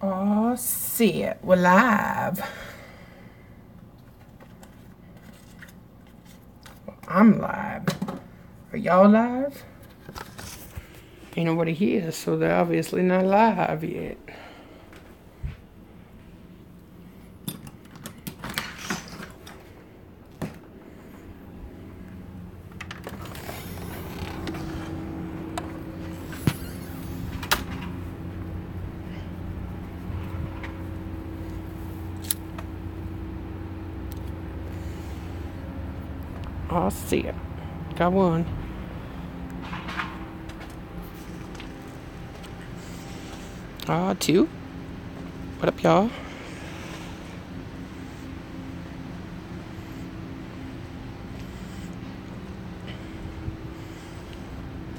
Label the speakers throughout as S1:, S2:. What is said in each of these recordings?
S1: Oh, shit. We're live. I'm live. Are y'all live? Ain't nobody here, so they're obviously not live yet. Oh, see it. Got one. Two. What up, y'all?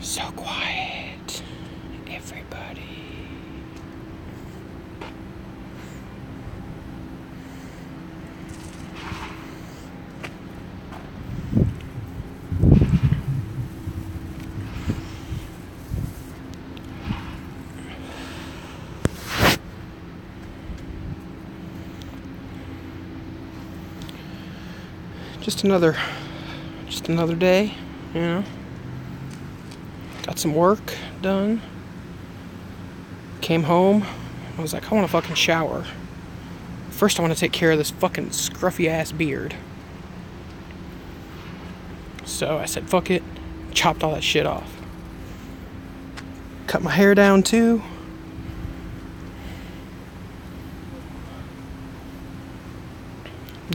S1: So quiet, everybody. Just another day, you know. Got some work done. Came home. I was like, I want to fucking shower. First, I want to take care of this fucking scruffy ass beard. So I said, fuck it. Chopped all that shit off. Cut my hair down too.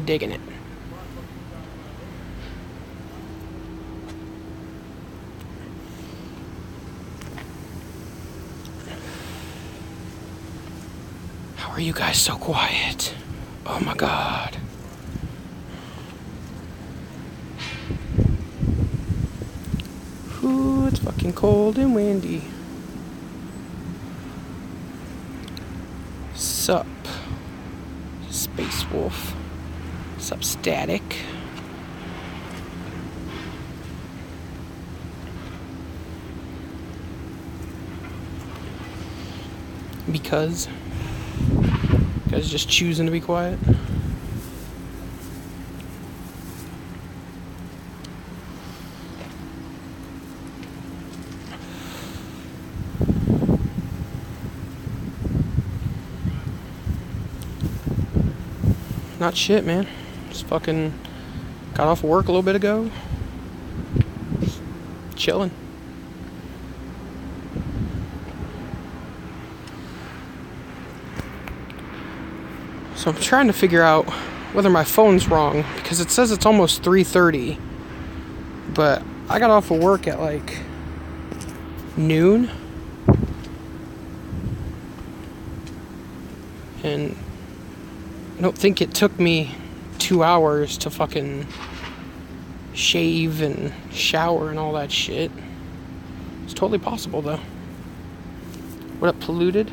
S1: Digging it. How are you guys so quiet? Oh my god. Ooh, it's fucking cold and windy. Sup, Space Wolf. Sup, Static. Because you guys just choosing to be quiet. Not shit, man. Just fucking got off of work a little bit ago. Just chilling. So I'm trying to figure out whether my phone's wrong, because it says it's almost 3:30, but I got off of work at like noon, and I don't think it took me 2 hours to fucking shave and shower and all that shit. It's totally possible though. What up, Polluted?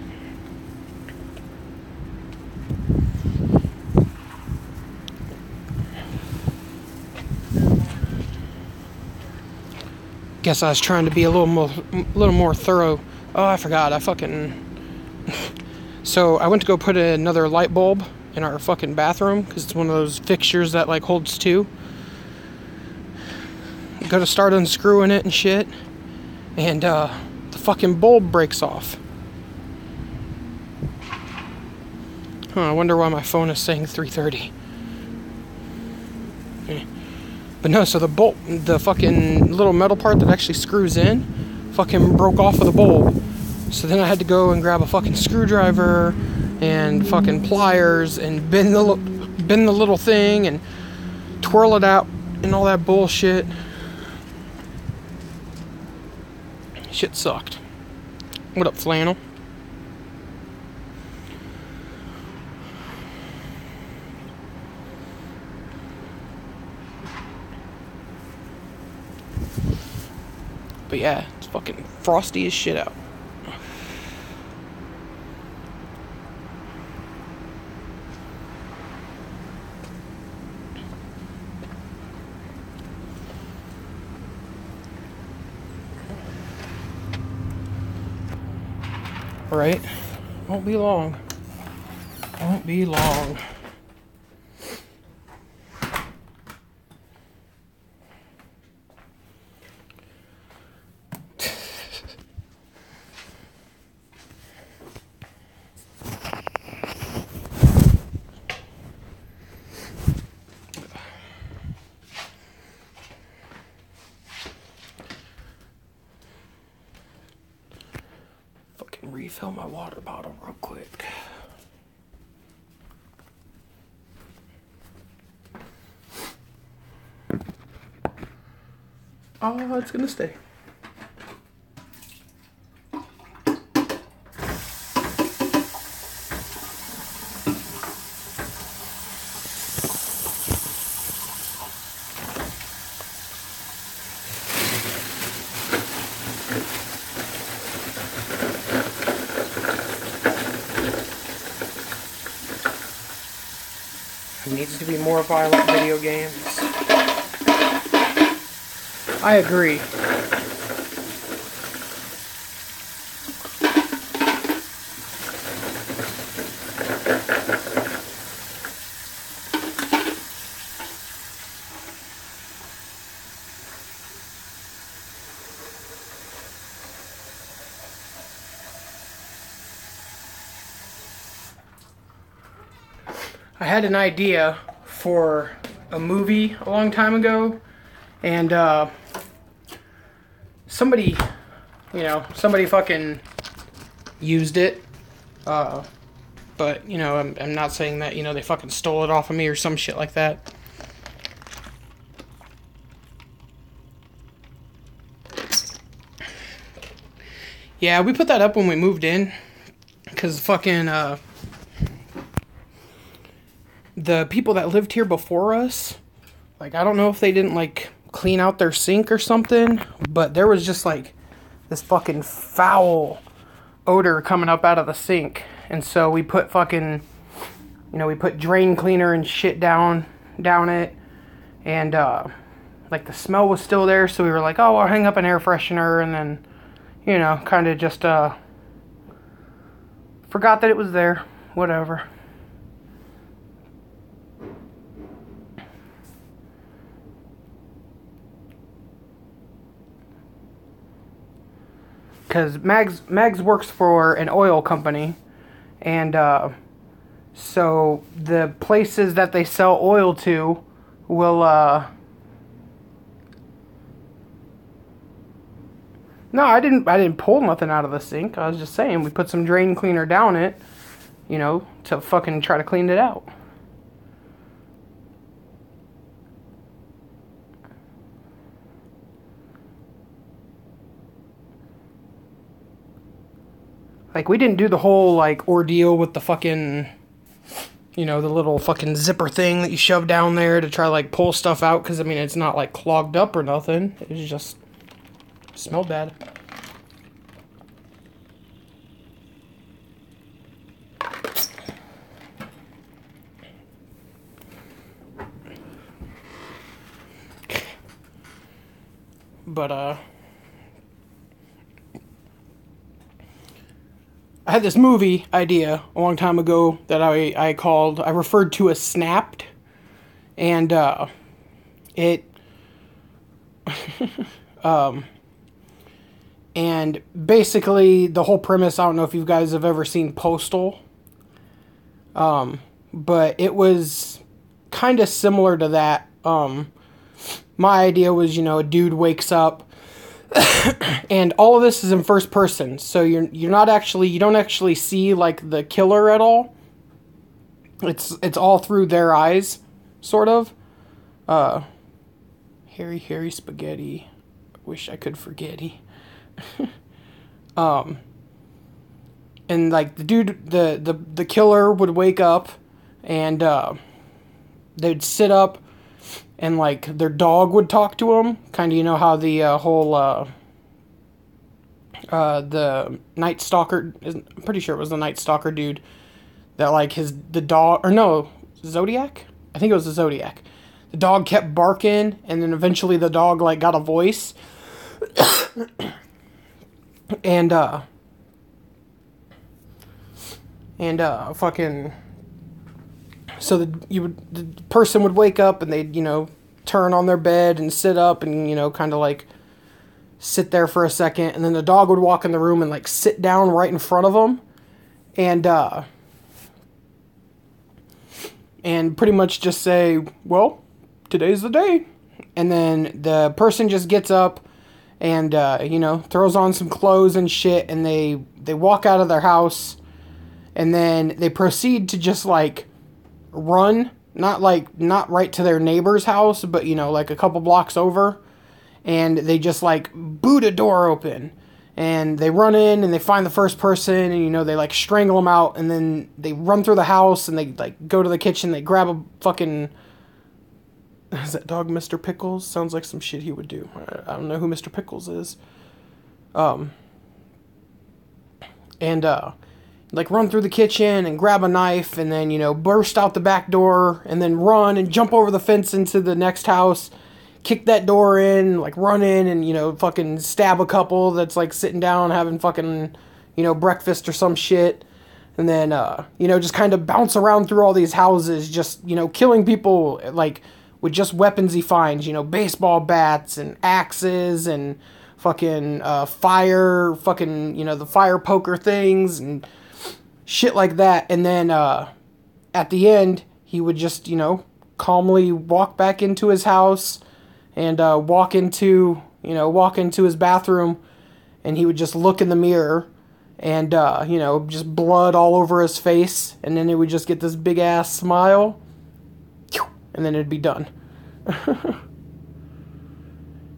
S1: Guess I was trying to be a little more thorough. Oh, I forgot. So I went to go put another light bulb in our fucking bathroom because it's one of those fixtures that like holds two. Go to start unscrewing it and shit, and the fucking bulb breaks off. I wonder why my phone is saying 3:30. But no, so the fucking little metal part that actually screws in, fucking broke off of the bulb. So then I had to go and grab a fucking screwdriver and fucking pliers and bend the little thing and twirl it out and all that bullshit. Shit sucked. What up, Flannel? But yeah, it's fucking frosty as shit out. Right? Won't be long. Won't be long. Fucking refill my water bottle real quick. Oh, it's gonna stay. It needs to be more violent video games. I agree. I had an idea for a movie a long time ago, and somebody fucking used it, but, you know, I'm not saying that, you know, they fucking stole it off of me or some shit like that. Yeah, we put that up when we moved in, because fucking, the people that lived here before us, like, I don't know if they didn't, like, clean out their sink or something, but there was just, like, this fucking foul odor coming up out of the sink. And so we put fucking, you know, we put drain cleaner and shit down it, and, like, the smell was still there, so we were like, oh, I'll hang up an air freshener, and then, you know, kind of just, forgot that it was there. Whatever. Because Mags works for an oil company, and so the places that they sell oil to will no, I didn't pull nothing out of the sink. I was just saying we put some drain cleaner down it, you know, to fucking try to clean it out. Like, we didn't do the whole, like, ordeal with the fucking, you know, the little fucking zipper thing that you shove down there to try, like, pull stuff out. Because, I mean, it's not, like, clogged up or nothing. It was just smelled bad. But, I had this movie idea a long time ago that I referred to as Snapped, and and basically the whole premise, I don't know if you guys have ever seen Postal, but it was kind of similar to that. My idea was, you know, a dude wakes up, and all of this is in first person, so you don't actually see, like, the killer at all. It's all through their eyes, sort of. Harry Spaghetti. Wish I could forgetty. And, like, the dude, the killer would wake up, and they'd sit up, and, like, their dog would talk to them. Kind of, you know how the whole the Night Stalker, I'm pretty sure it was the Night Stalker dude, that, like, the dog, or no, Zodiac? I think it was the Zodiac. The dog kept barking, and then eventually the dog, like, got a voice. and fucking, So the person would wake up and they'd, turn on their bed and sit up and, kind of like sit there for a second, and then the dog would walk in the room and like sit down right in front of them, and pretty much just say, well, today's the day. And then the person just gets up and, throws on some clothes and shit, and they walk out of their house, and then they proceed to just like run, not right to their neighbor's house, but, like a couple blocks over, and they just like boot a door open, and they run in and they find the first person, and they like strangle them out, and then they run through the house and they like go to the kitchen, they grab a fucking, is that dog Mr. Pickles? Sounds like some shit he would do. I don't know who Mr. Pickles is. Like run through the kitchen and grab a knife, and then burst out the back door, and then run and jump over the fence into the next house, kick that door in, like run in and, fucking stab a couple that's like sitting down having fucking, breakfast or some shit. And then, just kind of bounce around through all these houses, just, killing people like with just weapons he finds, baseball bats and axes and fucking fire, fucking, the fire poker things and shit like that. And then at the end, he would just, calmly walk back into his house and walk into his bathroom, and he would just look in the mirror, and just blood all over his face, and then he would just get this big ass smile, and then it'd be done.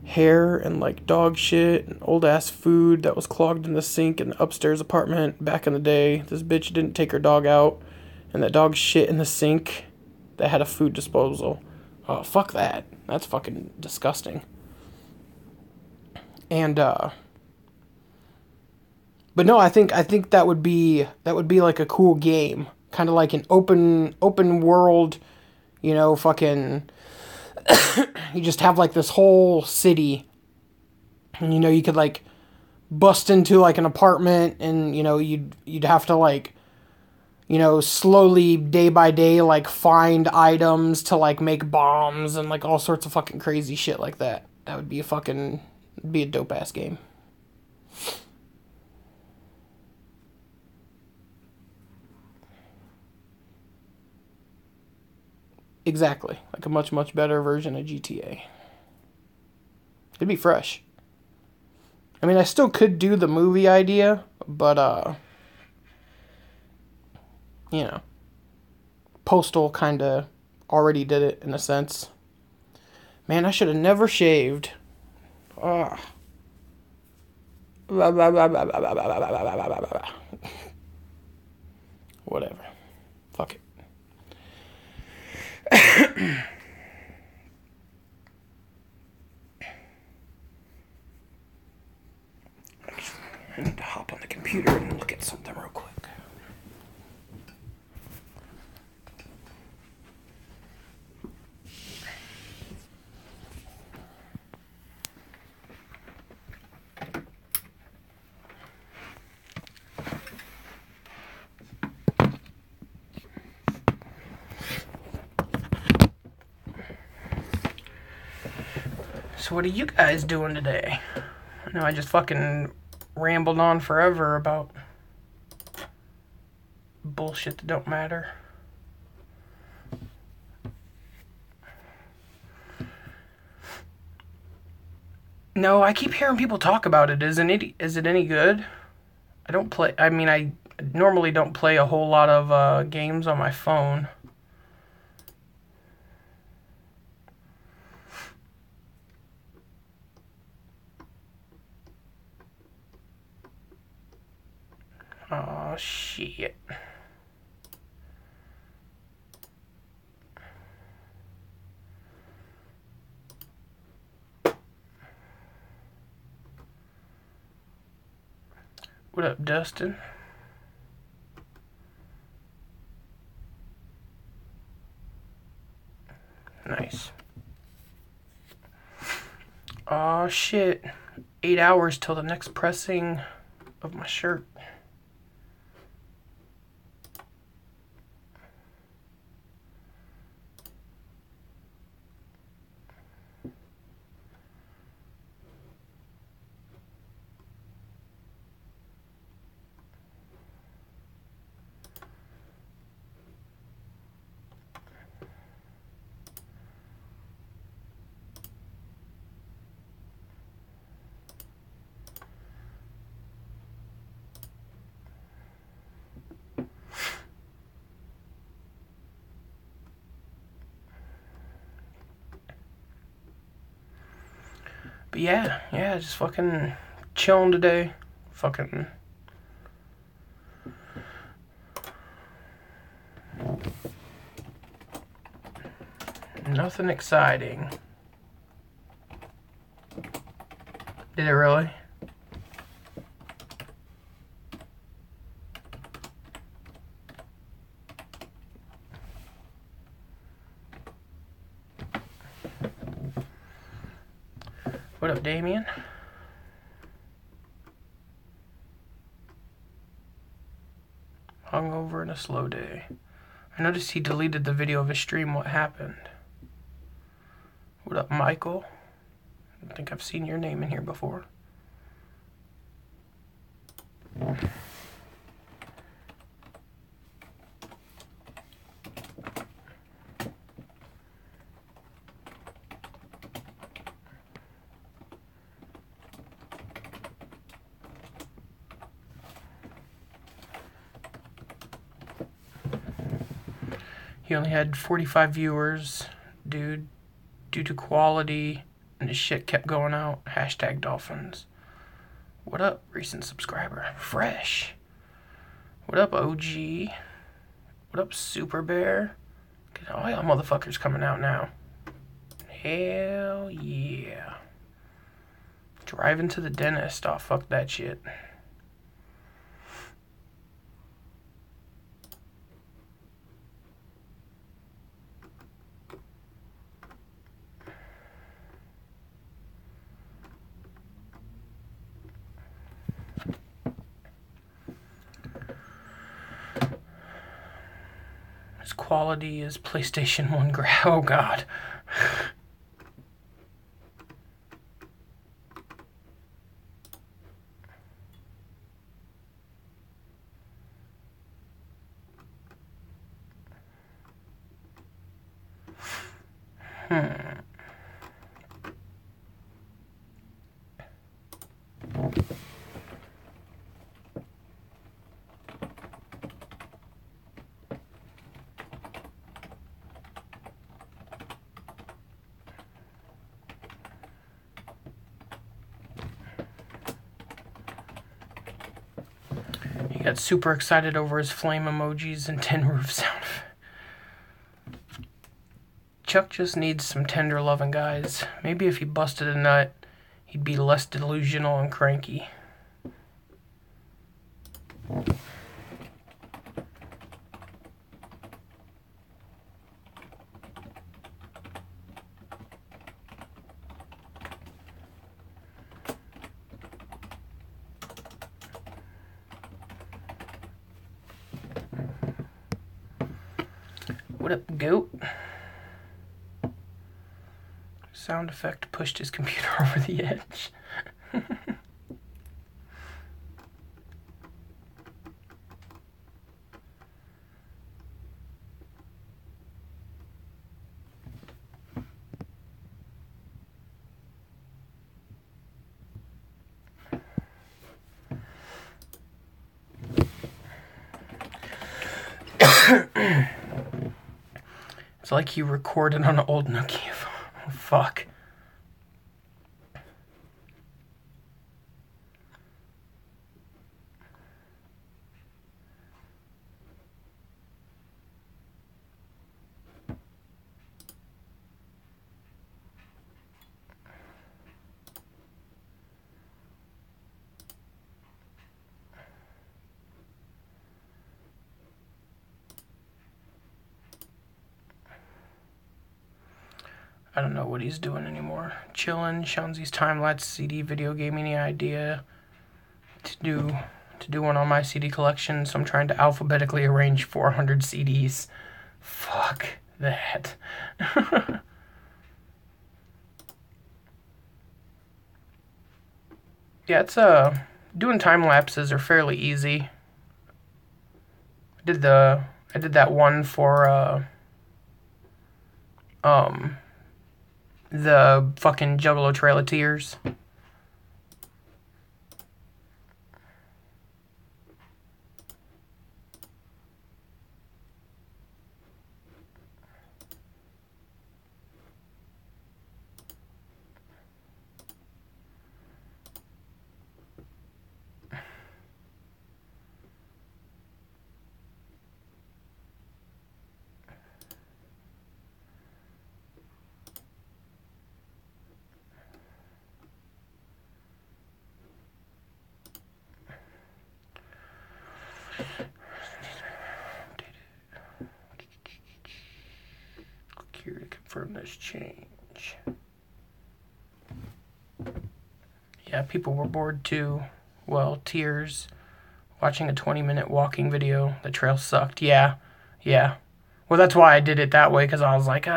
S1: Hair and like dog shit and old ass food that was clogged in the sink in the upstairs apartment back in the day. This bitch didn't take her dog out, and that dog shit in the sink that had a food disposal. Oh, fuck that. That's fucking disgusting. And but no, I think that would be like a cool game, kind of like an open world, fucking you just have like this whole city, and you could like bust into like an apartment, and you'd have to like slowly day by day like find items to like make bombs and like all sorts of fucking crazy shit like that. That would be a dope ass game. Exactly, like a much, much better version of GTA. It'd be fresh. I mean, I still could do the movie idea, but Postal kind of already did it in a sense. Man, I should have never shaved. Ugh. Whatever. Fuck it. I need to hop on the computer and look at something real quick. So what are you guys doing today? I know I just fucking rambled on forever about bullshit that don't matter. No, I keep hearing people talk about it. Is it any good? I normally don't play a whole lot of games on my phone. Oh, shit. What up, Dustin? Nice. Oh, shit. 8 hours till the next pressing of my shirt. But yeah, just fucking chilling today. Fucking nothing exciting. Did it really? What up, Damien? Hungover and a slow day. I noticed he deleted the video of his stream. What happened? What up, Michael? I think I've seen your name in here before. He only had 45 viewers, dude, due to quality, and his shit kept going out. Hashtag Dolphins. What up, recent subscriber? Fresh. What up, OG? What up, Super Bear? All y'all motherfuckers coming out now. Hell yeah. Driving to the dentist. Oh, fuck that shit. His quality is PlayStation 1 Oh, God. He got super excited over his flame emojis and tin roof sound. Chuck just needs some tender loving, guys. Maybe if he busted a nut, he'd be less delusional and cranky. What up, goat? Sound effect pushed his computer over the edge. It's like he recorded on an old Nokia phone. Oh, fuck. I don't know what he's doing anymore. Chillin', Shunzi's time-lapse CD video gave me the idea to do one on my CD collection, so I'm trying to alphabetically arrange 400 CDs. Fuck that. Yeah, it's doing time lapses are fairly easy. I did that one for the fucking Juggalo Trail of Tears. Click here to confirm this change. Yeah, people were bored too. Well, tears. Watching a 20-minute walking video. The trail sucked. Yeah. Well, that's why I did it that way, because I was like, if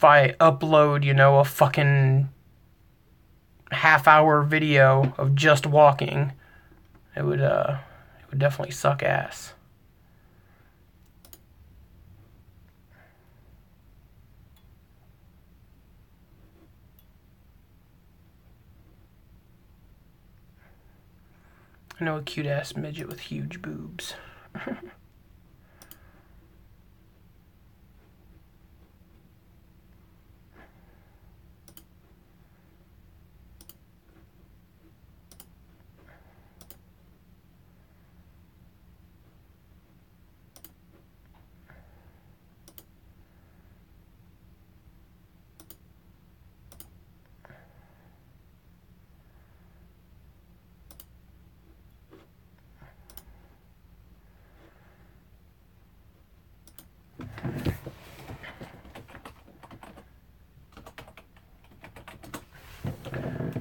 S1: I upload, a fucking half-hour video of just walking, it would definitely suck ass. I know a cute-ass midget with huge boobs.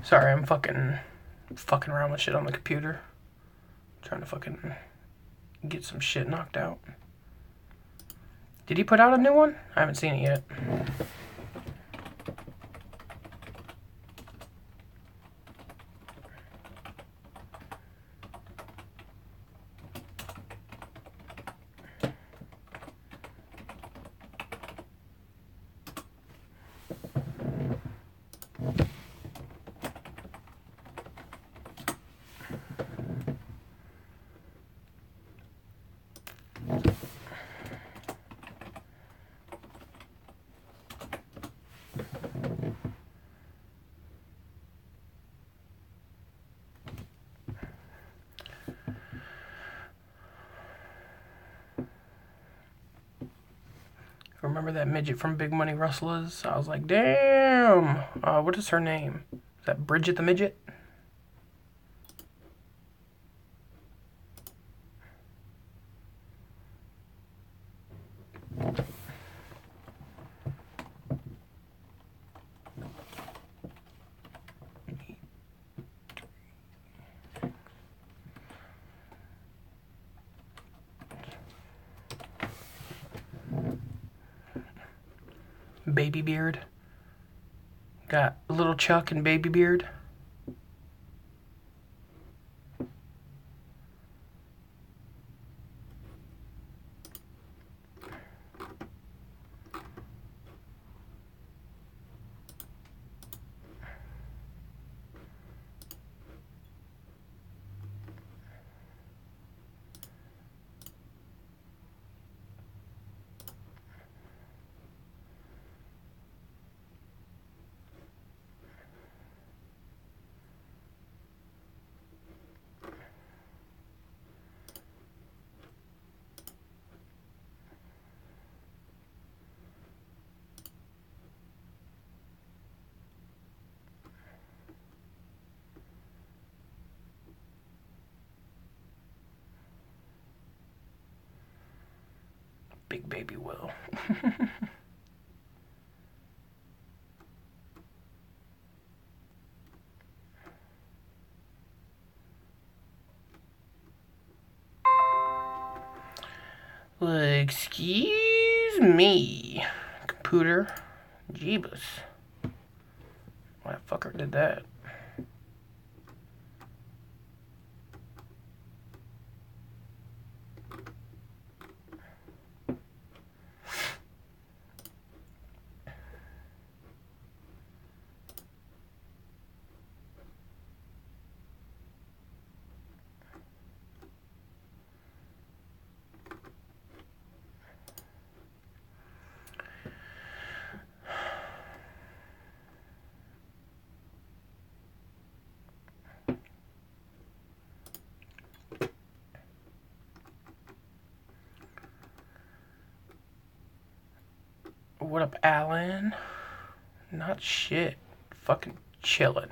S1: Sorry, I'm fucking around with shit on the computer. Trying to fucking get some shit knocked out. Did he put out a new one? I haven't seen it yet. Remember that midget from Big Money Rustlers? I was like, damn. What is her name? Is that Bridget the Midget? Baby Beard. Got Little Chuck and Baby Beard. Big baby Will. Excuse me, computer. Jeebus. Why the fucker did that? What up, Alan? Not shit. Fucking chillin'.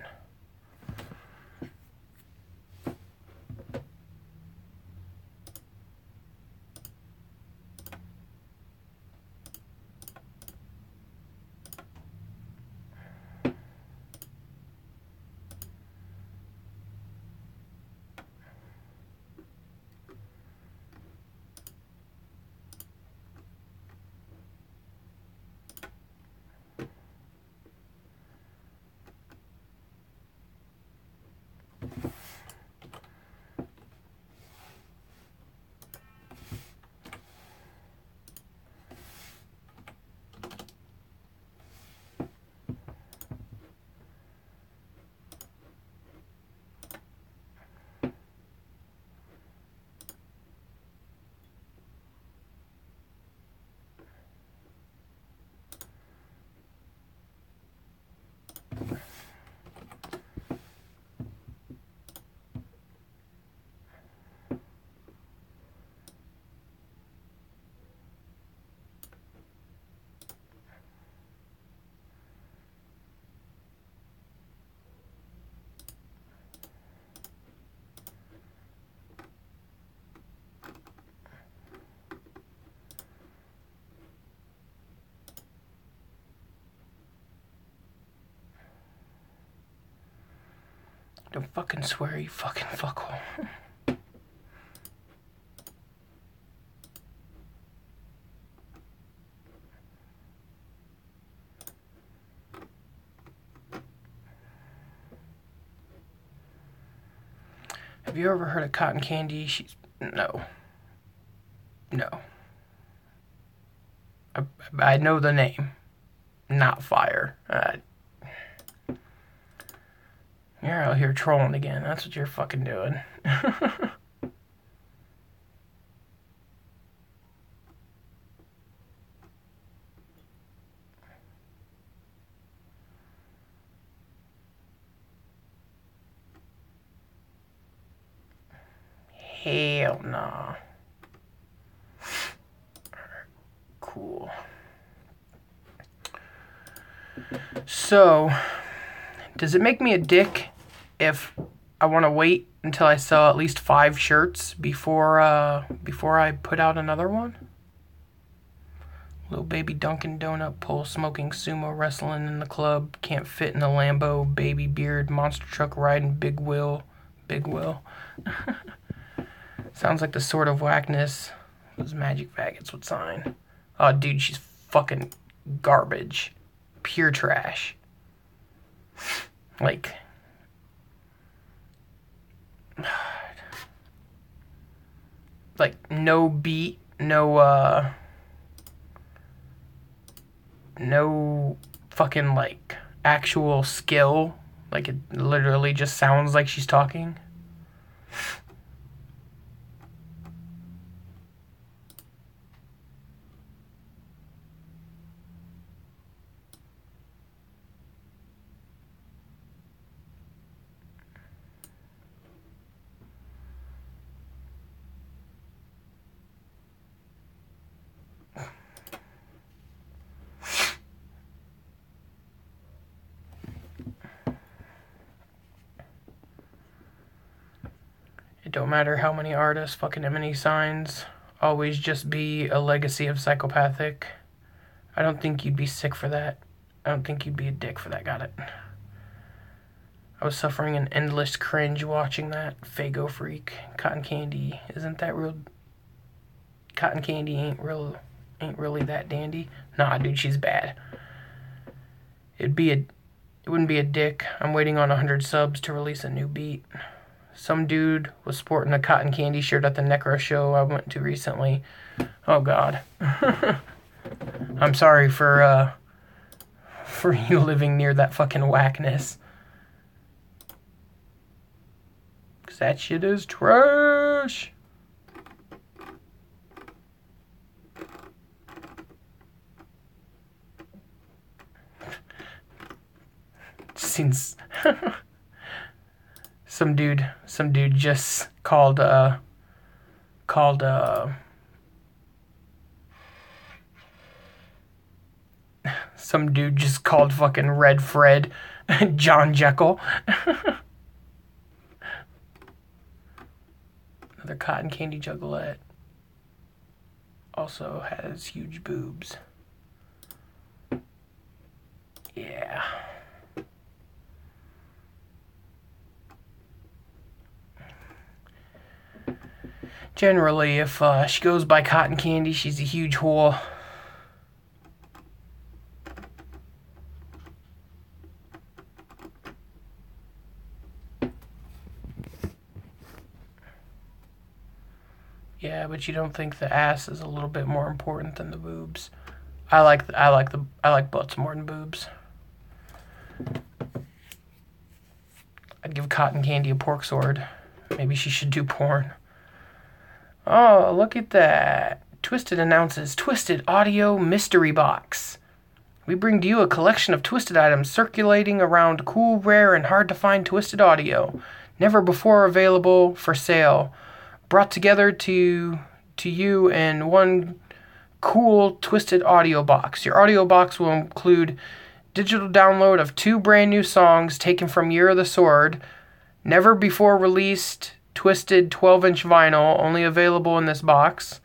S1: I fucking swear, you fucking fuckhole. Have you ever heard of Cotton Candy? No. No. I know the name. Not fire. You're out here trolling again. That's what you're fucking doing. Hell nah. Cool. So, does it make me a dick if I want to wait until I sell at least 5 shirts before I put out another one? Little baby Dunkin' Donut pole smoking sumo wrestling in the club, can't fit in a Lambo, baby beard, monster truck riding Big Will. Sounds like the sort of whackness those magic faggots would sign. Oh, dude, she's fucking garbage. Pure trash. Like, no beat, no fucking, like, actual skill. Like, it literally just sounds like she's talking. It don't matter how many artists fucking Eminem signs, always just be a legacy of psychopathic. I don't think you'd be sick for that. I don't think you'd be a dick for that, got it. I was suffering an endless cringe watching that. Fago Freak, Cotton Candy, isn't that real? Cotton Candy ain't really that dandy. Nah, dude, she's bad. It wouldn't be a dick. I'm waiting on 100 subs to release a new beat. Some dude was sporting a Cotton Candy shirt at the Necro show I went to recently. Oh, God. I'm sorry for you living near that fucking whackness. 'Cause that shit is trash. Since... Some dude just called some dude just called fucking Red Fred John Jekyll. Another Cotton Candy juggalette. Also has huge boobs. Yeah. Generally, if she goes by Cotton Candy, she's a huge whore. Yeah, but you don't think the ass is a little bit more important than the boobs? I like butts more than boobs. I'd give Cotton Candy a pork sword. Maybe she should do porn. Oh, look at that. Twisted announces Twisted Audio Mystery Box. We bring to you a collection of Twisted items circulating around cool, rare, and hard-to-find Twisted audio. Never before available for sale. Brought together to you in one cool Twisted audio box. Your audio box will include digital download of 2 brand new songs taken from Year of the Sword. Never before released Twisted 12-inch vinyl, only available in this box.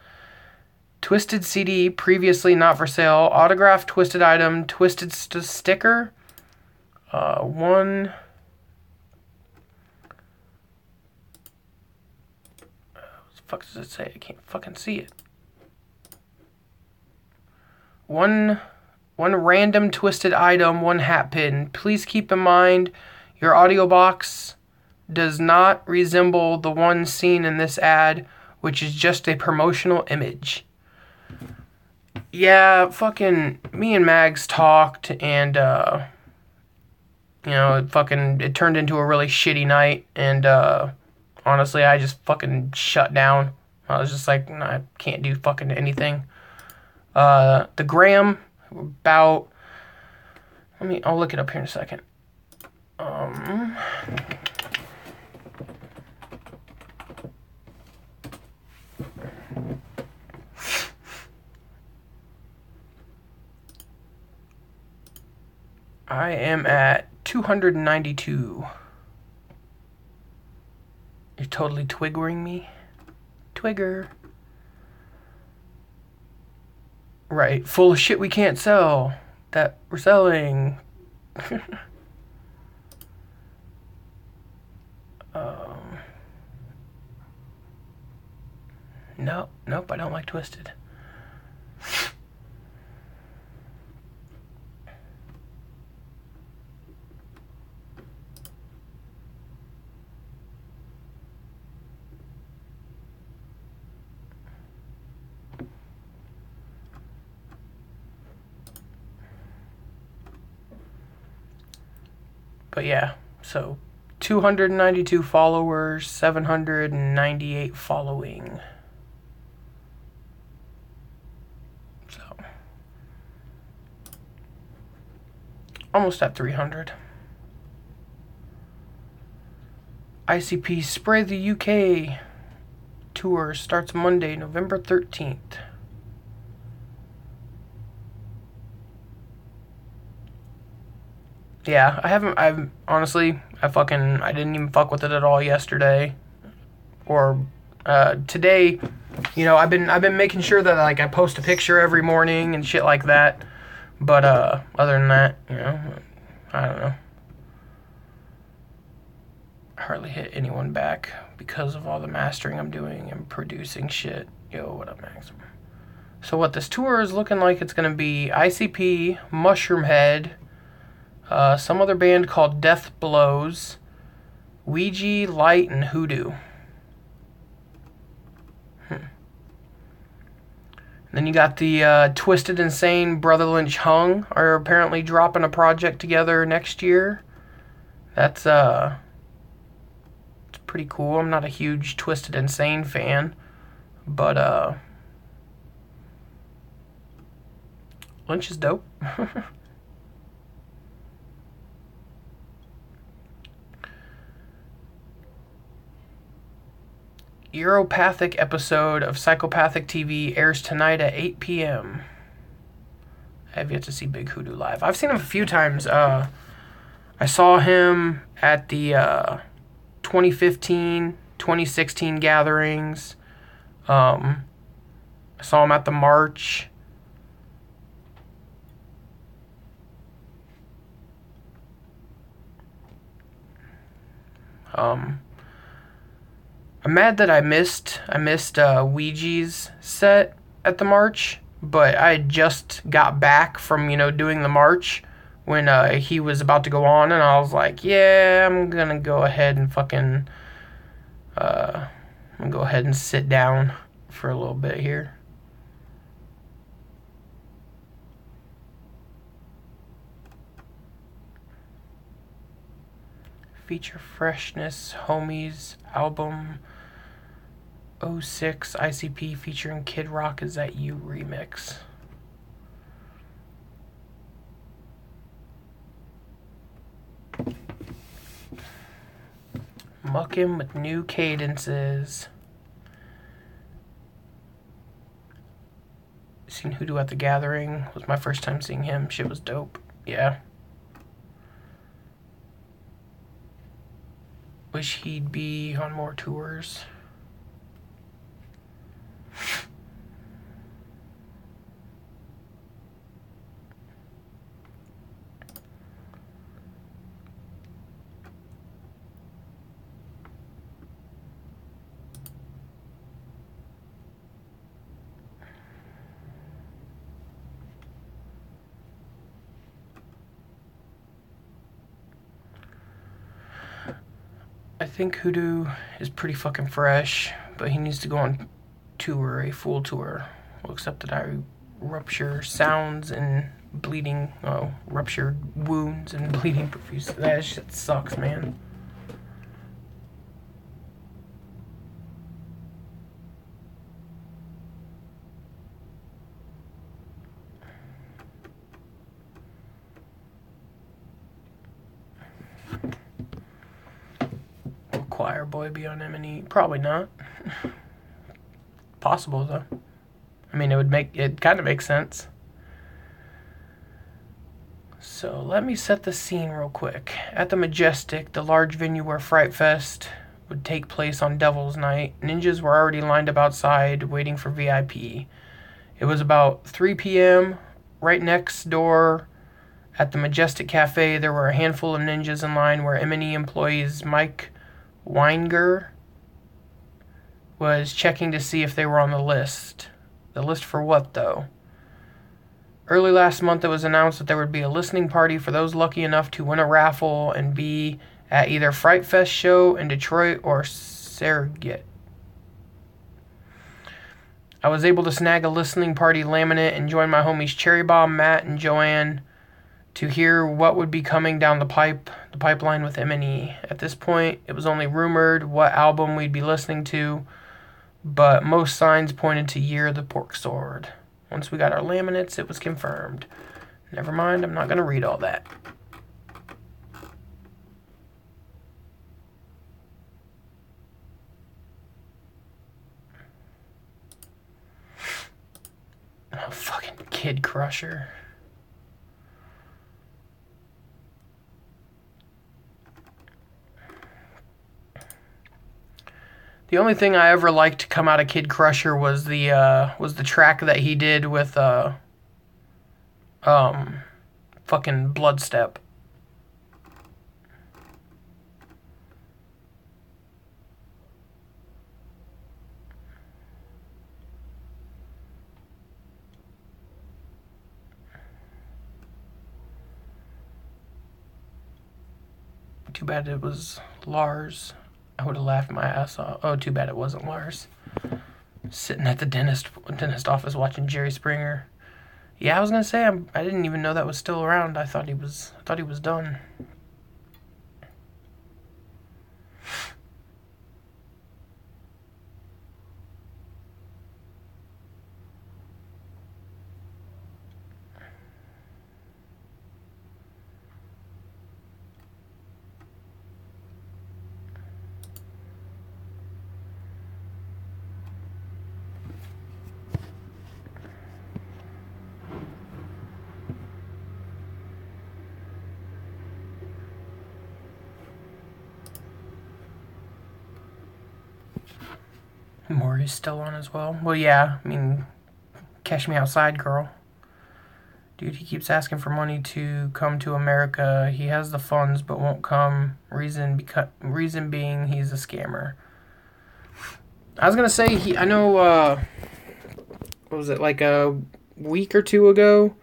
S1: Twisted CD, previously not for sale. Autographed Twisted item, Twisted sticker. One fuck does it say? I can't fucking see it. One random twisted item, one hat pin. Please keep in mind your audio box does not resemble the one seen in this ad, which is just a promotional image. Yeah, fucking me and Mags talked, and you know, it turned into a really shitty night, and honestly, I just fucking shut down. I was just like, nah, I can't do fucking anything. The gram, about, I'll look it up here in a second. I am at 292. You're totally twiggering me? Twigger. Right, full of shit we can't sell that we're selling. Nope, I don't like Twisted. But yeah, so 292 followers, 798 following. So almost at 300. ICP Spray the UK tour starts Monday, November 13th. Yeah, I didn't even fuck with it at all yesterday. Or today, you know, I've been making sure that like I post a picture every morning and shit like that. But other than that, you know, I don't know. I hardly hit anyone back because of all the mastering I'm doing and producing shit. Yo, what up, Max? So what this tour is looking like, it's gonna be ICP, Mushroomhead, some other band called Death Blows, Ouija, Light, and Hoodoo. Then you got the Twisted Insane, Brother Lynch Hung are apparently dropping a project together next year. That's it's pretty cool. I'm not a huge Twisted Insane fan, but Lynch is dope. Europathic episode of Psychopathic TV airs tonight at 8 p.m. I have yet to see Big Hoodoo live. I've seen him a few times. I saw him at the 2015, 2016 gatherings. I saw him at the March. I'm mad that I missed Ouija's set at the March, but I just got back from, you know, doing the March when he was about to go on, and I was like, yeah, I'm gonna go ahead and fucking I'm gonna go ahead and sit down for a little bit here. Feature Freshness Homies album 06 ICP featuring Kid Rock Is That You remix. Muckin' with new cadences. Seen Hoodoo at the Gathering. Was my first time seeing him. Shit was dope. Yeah. Wish he'd be on more tours. think Hoodoo is pretty fucking fresh, but he needs to go on tour, a full tour. Well, except that I rupture sounds and bleeding, ruptured wounds and bleeding profuse. That shit sucks, man. Will Choir Boy be on M&E? Probably not. Possible though. I mean, it kind of makes sense. So let me set the scene real quick. At the Majestic, the large venue where Fright Fest would take place on Devil's Night, ninjas were already lined up outside waiting for VIP. It was about 3 p.m. Right next door at the Majestic Cafe, there were a handful of ninjas in line where M&E employees Mike Weinger was checking to see if they were on the list. The list for what, though? Early last month, it was announced that there would be a listening party for those lucky enough to win a raffle and be at either Fright Fest show in Detroit or Surrogate. I was able to snag a listening party laminate and join my homies Cherry Bomb, Matt, and Joanne to hear what would be coming down the pipeline with M&E. At this point, it was only rumored what album we'd be listening to, but most signs pointed to Year of the Pork Sword. Once we got our laminates, it was confirmed. Never mind, I'm not going to read all that. Oh, fucking Kid Crusher. The only thing I ever liked to come out of Kid Crusher was the track that he did with fucking Bloodstep. Too bad it was Lars. I would have laughed my ass off. Oh, too bad it wasn't Lars. Sitting at the dentist office watching Jerry Springer. Yeah, I was gonna say I didn't even know that was still around. I thought he was done. Maury's still on as well. Well, yeah, I mean, Cash Me Outside, girl. Dude, he keeps asking for money to come to America. He has the funds, but won't come. Reason being, he's a scammer. I was gonna say, I know, what was it, like a week or two ago,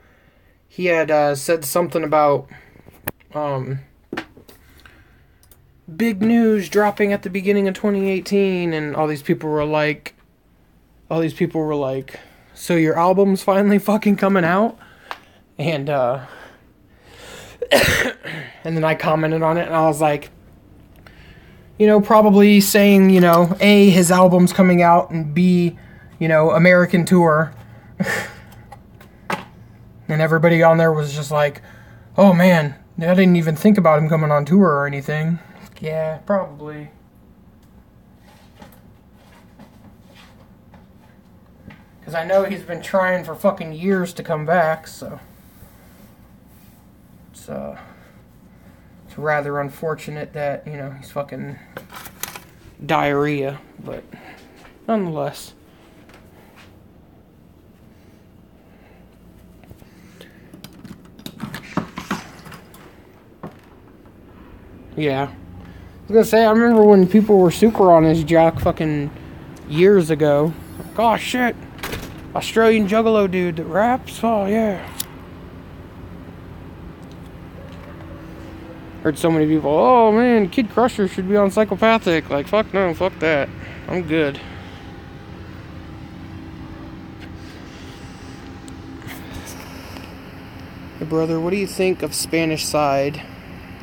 S1: he had said something about, big news dropping at the beginning of 2018, and all these people were like, so your album's finally fucking coming out? And and then I commented on it, and I was like, probably saying, A, his album's coming out, and B, American tour. And everybody on there was just like, oh man, I didn't even think about him coming on tour or anything. Yeah, probably. Because I know he's been trying for fucking years to come back, so it's rather unfortunate that, he's fucking diarrhea, but nonetheless. Yeah. I was gonna say, I remember when people were super on his jock fucking years ago. Like, oh shit, Australian Juggalo dude that raps? Oh yeah. Heard so many people, oh man, Kid Crusher should be on Psychopathic. Like, fuck no, fuck that. I'm good. Hey brother, what do you think of Spanish Side?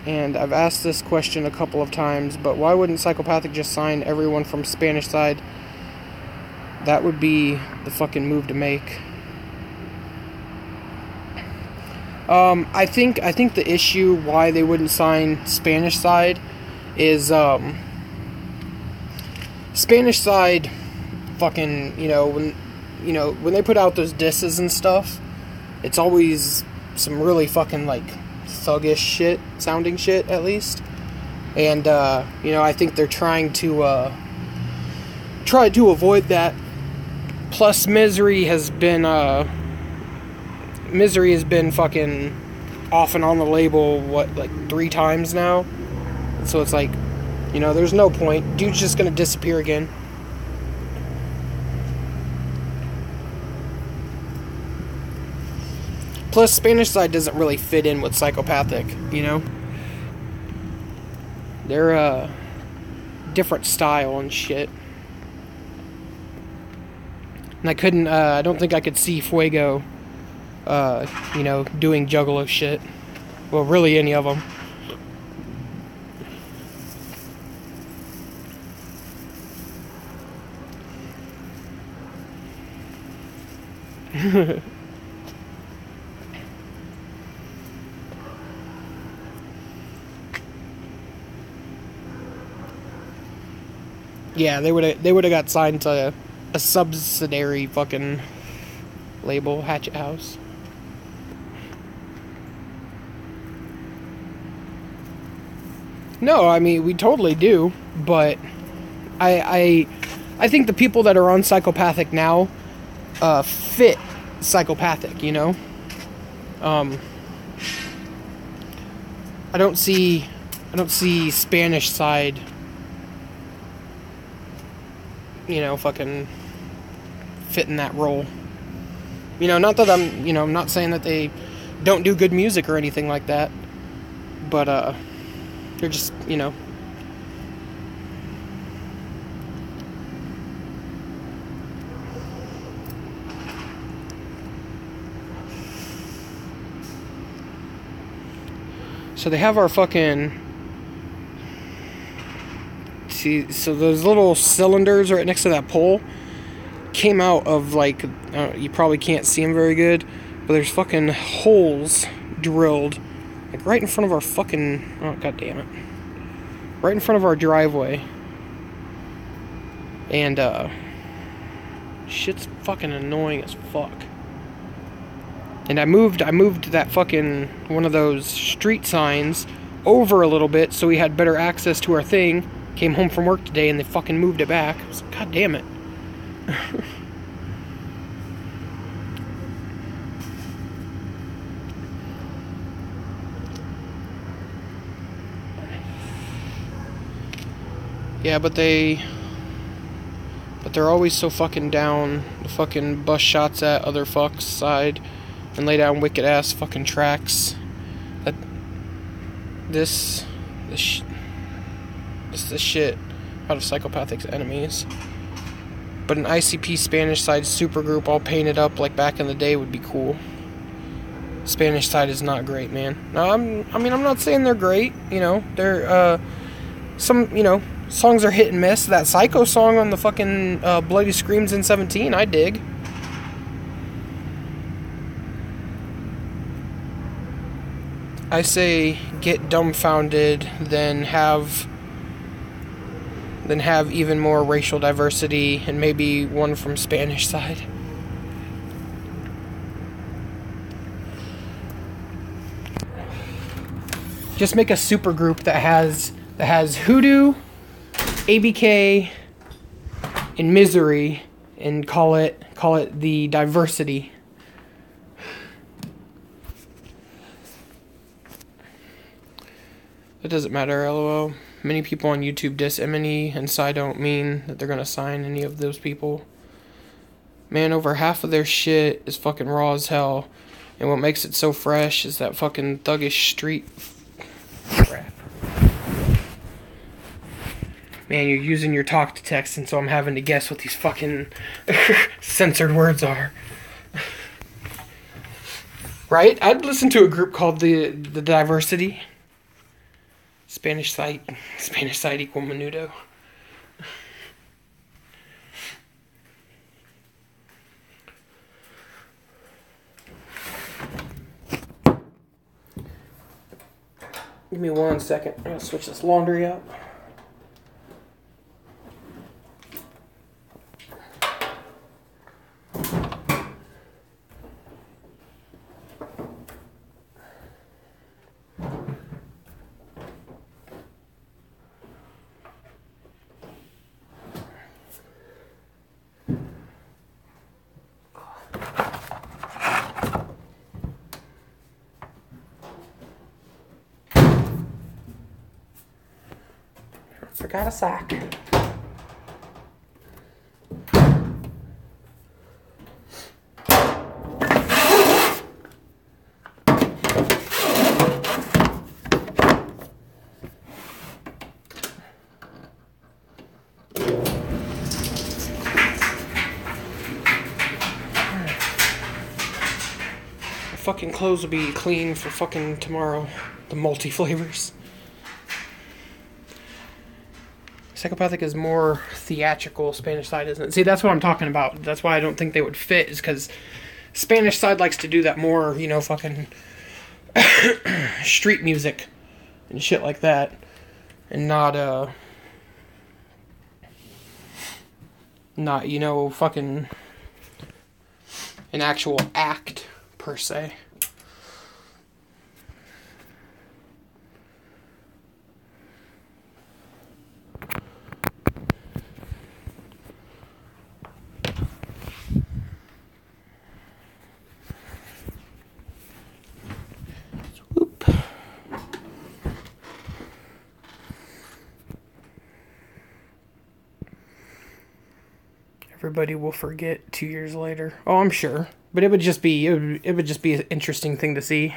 S1: And I've asked this question a couple of times, but why wouldn't Psychopathic just sign everyone from Spanish Side? That would be the fucking move to make. I think the issue why they wouldn't sign Spanish Side is Spanish Side fucking, when they put out those disses and stuff, it's always some really fucking like thuggish shit, sounding shit at least. And I think they're trying to avoid that. Plus Misery has been fucking off and on the label, like 3 times now? So it's like, there's no point. Dude's just gonna disappear again. Plus, Spanish Side doesn't really fit in with Psychopathic, They're a different style and shit. And I don't think I could see Fuego doing Juggalo shit. Well, really any of them. Yeah, they would have got signed to a subsidiary fucking label, Hatchet House. No, I mean, we totally do, but I think the people that are on Psychopathic now fit Psychopathic, I don't see Spanish Side fucking fit in that role. Not that I'm not saying that they don't do good music or anything like that, but they're just, So they have our fucking... See, so those little cylinders right next to that pole came out of, like, you probably can't see them very good, but there's fucking holes drilled, like, right in front of our fucking... Oh, god damn it. Right in front of our driveway. And, shit's fucking annoying as fuck. And I moved that fucking, one of those street signs over a little bit so we had better access to our thing. Came home from work today and they fucking moved it back. I was like, god damn it. Yeah, but they're always so fucking down to fucking bust shots at other fucks' side and lay down wicked ass fucking tracks. That this shit out of Psychopathic's enemies. But an ICP Spanish Side supergroup all painted up like back in the day would be cool. Spanish Side is not great, man. No, I'm not saying they're great, they're some, songs are hit and miss. That Psycho song on the fucking Bloody Screams in 17, I dig. I say get dumbfounded than have even more racial diversity and maybe one from Spanish Side. Just make a super group that has Hoodoo, ABK, and Misery, and call it the Diversity. It doesn't matter, lol. Many people on YouTube diss Emily, and so I don't mean that they're gonna sign any of those people. Man, over half of their shit is fucking raw as hell, and what makes it so fresh is that fucking thuggish street Crap. Man, you're using your talk to text, and so I'm having to guess what these fucking censored words are. Right? I'd listen to a group called the Diversity. Spanish site equal menudo. Give me 1 second. I'm gonna switch this laundry up. Forgot a sock. Fucking clothes will be clean for fucking tomorrow. The multi flavors. Psychopathic is more theatrical. Spanish side isn't. See, that's what I'm talking about. That's why I don't think they would fit, is because Spanish side likes to do that more, you know, fucking street music and shit like that. And not, you know, fucking an actual act, per se. Everybody will forget 2 years later. Oh, I'm sure. But it would just be an interesting thing to see.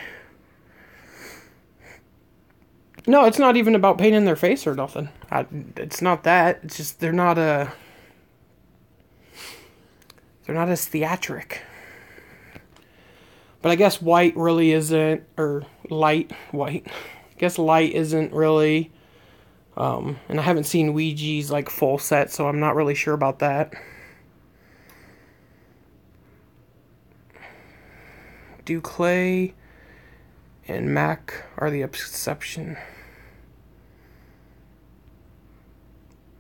S1: No, it's not even about painting their face or nothing. It's not that. It's just they're not as theatric. But I guess white really isn't, or light white. I guess light isn't really. And I haven't seen Ouija's like full set, so I'm not really sure about that. Clay and Mac are the exception.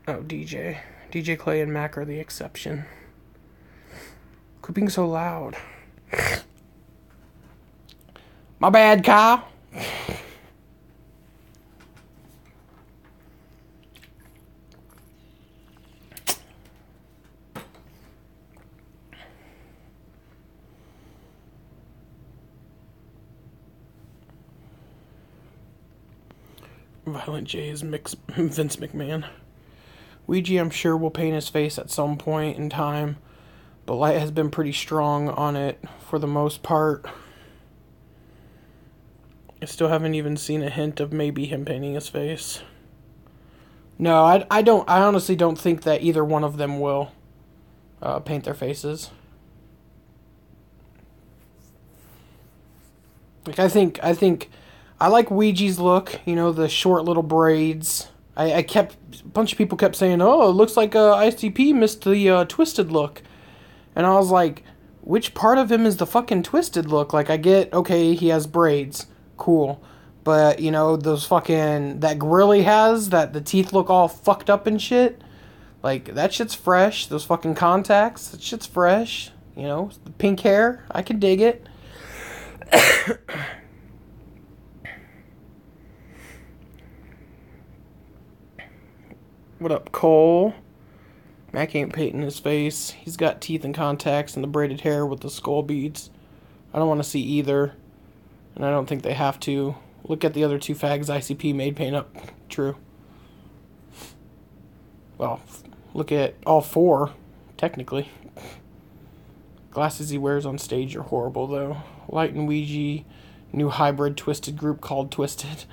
S1: Oh, DJ Clay and Mac are the exception. Quit being so loud. My bad, Kyle. Violent J is Vince McMahon. Ouija, I'm sure, will paint his face at some point in time, but light has been pretty strong on it for the most part. I still haven't even seen a hint of maybe him painting his face. No, I honestly don't think that either one of them will paint their faces. Like, I think I like Ouija's look, you know, the short little braids. A bunch of people kept saying, oh, it looks like ICP missed the twisted look. And I was like, which part of him is the fucking twisted look? Like, I get, okay, he has braids. Cool. But, you know, those fucking, that grill he has, that the teeth look all fucked up and shit. Like, that shit's fresh. Those fucking contacts, that shit's fresh. You know, the pink hair, I can dig it. What up, Cole? Mac ain't painting his face. He's got teeth and contacts and the braided hair with the skull beads. I don't want to see either. And I don't think they have to. Look at the other two fags ICP made paint up. True. Well, look at all four, technically. Glasses he wears on stage are horrible, though. Light and Ouija, new hybrid twisted group called Twisted.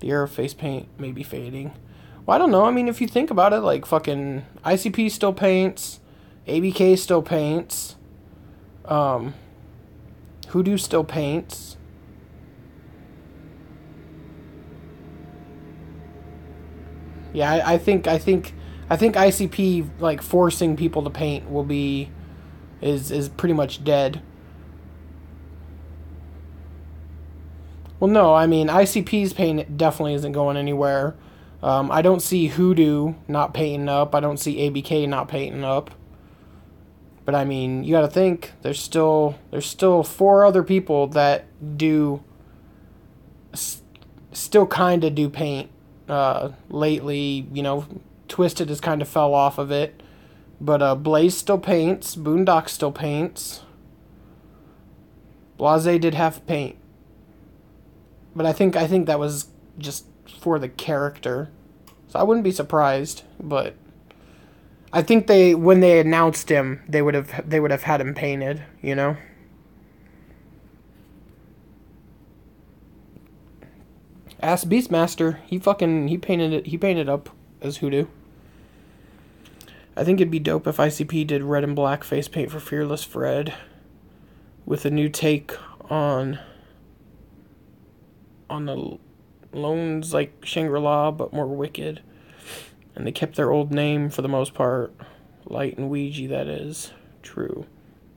S1: The era of face paint may be fading. Well, I don't know. I mean, if you think about it, like, fucking ICP still paints. ABK still paints. Hoodoo still paints. Yeah, I think ICP, like, forcing people to paint will be is pretty much dead. Well, no, I mean, ICP's paint definitely isn't going anywhere. I don't see Hoodoo not painting up. I don't see ABK not painting up. But I mean, you got to think there's still 4 other people that do still kind of do paint. Lately, you know, Twisted has kind of fell off of it, but Blaze still paints. Boondock still paints. Blase did have paint, but I think that was just for the character, so I wouldn't be surprised. But I think when they announced him, they would have had him painted, you know. Ask Beastmaster, he painted up as Hoodoo. I think it'd be dope if ICP did red and black face paint for Fearless Fred, with a new take on the loans like Shangri-La, but more wicked. And they kept their old name for the most part. Light and Ouija, that is. True.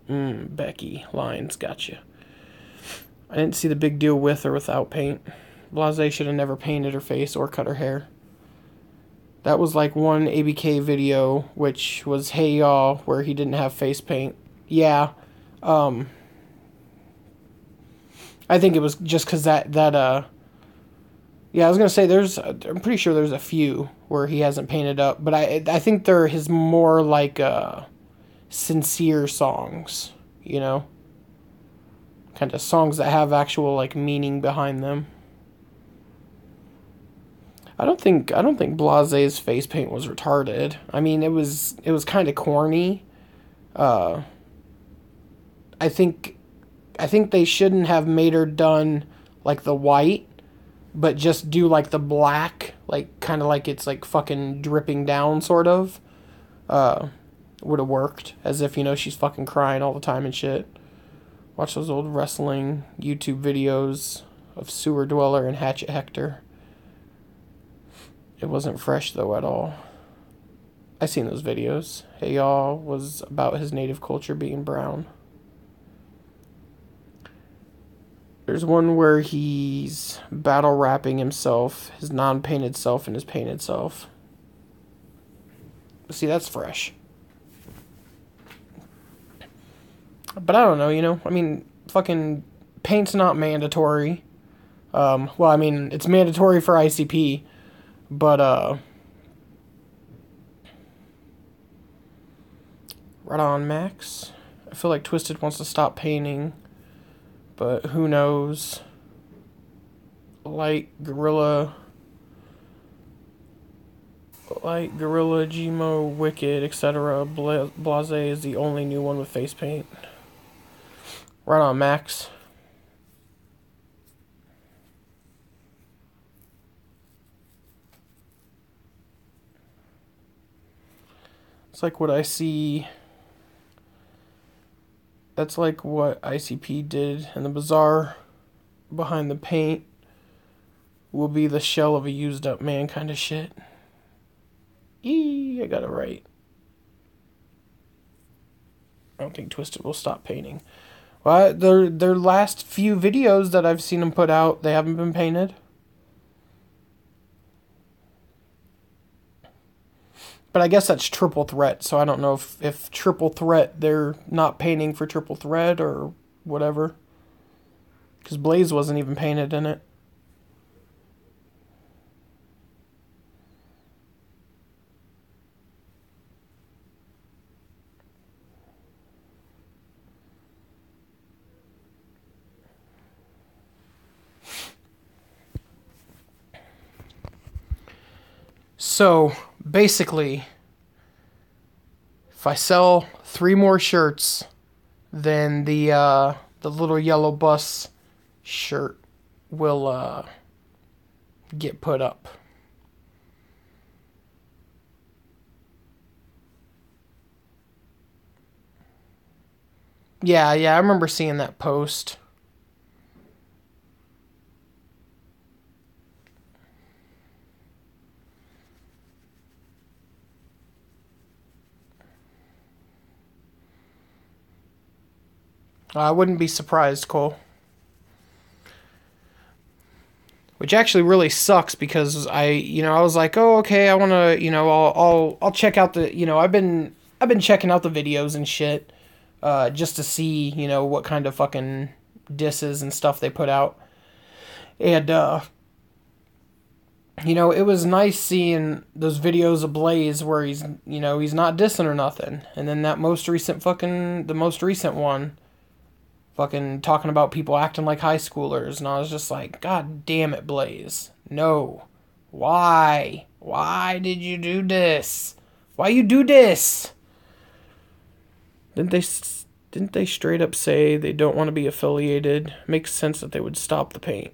S1: Becky. Lines, gotcha. I didn't see the big deal with or without paint. Blase should have never painted her face or cut her hair. That was like one ABK video, which was Hey Y'all, where he didn't have face paint. Yeah. I think it was just because yeah, I was going to say I'm pretty sure there's a few where he hasn't painted up, but I think they're his more like sincere songs, you know? Kind of songs that have actual like meaning behind them. I don't think Blase's face paint was retarded. I mean, it was kind of corny. I think they shouldn't have made her done like the white, but just do like the black, like kind of like it's like fucking dripping down sort of. Would have worked, as if, you know, she's fucking crying all the time and shit. Watch those old wrestling YouTube videos of Sewer Dweller and Hatchet Hector. It wasn't fresh, though, at all. I seen those videos. Hey Y'all was about his native culture being brown. There's one where he's battle rapping himself, his non-painted self and his painted self. See, that's fresh. But I don't know, you know? I mean, fucking paint's not mandatory. Well, I mean, it's mandatory for ICP. But, right on, Max. I feel like Twisted wants to stop painting, but who knows? Light Gorilla, Gmo, Wicked, etc. Blase is the only new one with face paint. Right on, Max. It's like what I see. That's like what ICP did in the bazaar. Behind the paint will be the shell of a used up man kind of shit. I got it right. I don't think Twisted will stop painting. Well, their last few videos that I've seen them put out, they haven't been painted. But I guess that's Triple Threat, so I don't know if Triple Threat, they're not painting for Triple Threat or whatever. Because Blaze wasn't even painted in it. So, basically, if I sell 3 more shirts, then the little yellow bus shirt will get put up. Yeah, I remember seeing that post. I wouldn't be surprised, Cole. Which actually really sucks because I was like, oh, okay, I want to, I'll check out the, I've been checking out the videos and shit, just to see, what kind of fucking disses and stuff they put out. And, it was nice seeing those videos of Blaze where he's not dissing or nothing. And then the most recent one, fucking talking about people acting like high schoolers. And I was just like, God damn it, Blaze. No. Why? Why did you do this? Why you do this? Didn't they straight up say they don't want to be affiliated? Makes sense that they would stop the paint.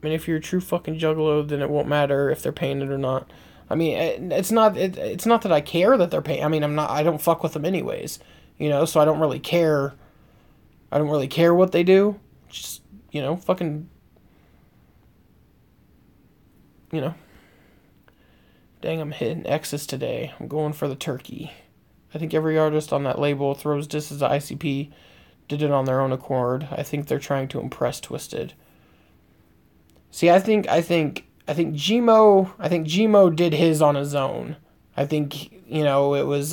S1: I mean, if you're a true fucking juggalo, then it won't matter if they're painted or not. I mean, it's not that I care that they're painted. I mean, I don't fuck with them anyways. So I don't really care. I don't really care what they do. Just, fucking, dang, I'm hitting X's today. I'm going for the turkey. I think every artist on that label throws disses to ICP, did it on their own accord. I think they're trying to impress Twisted. See, I think Gmo did his on his own. I think, it was,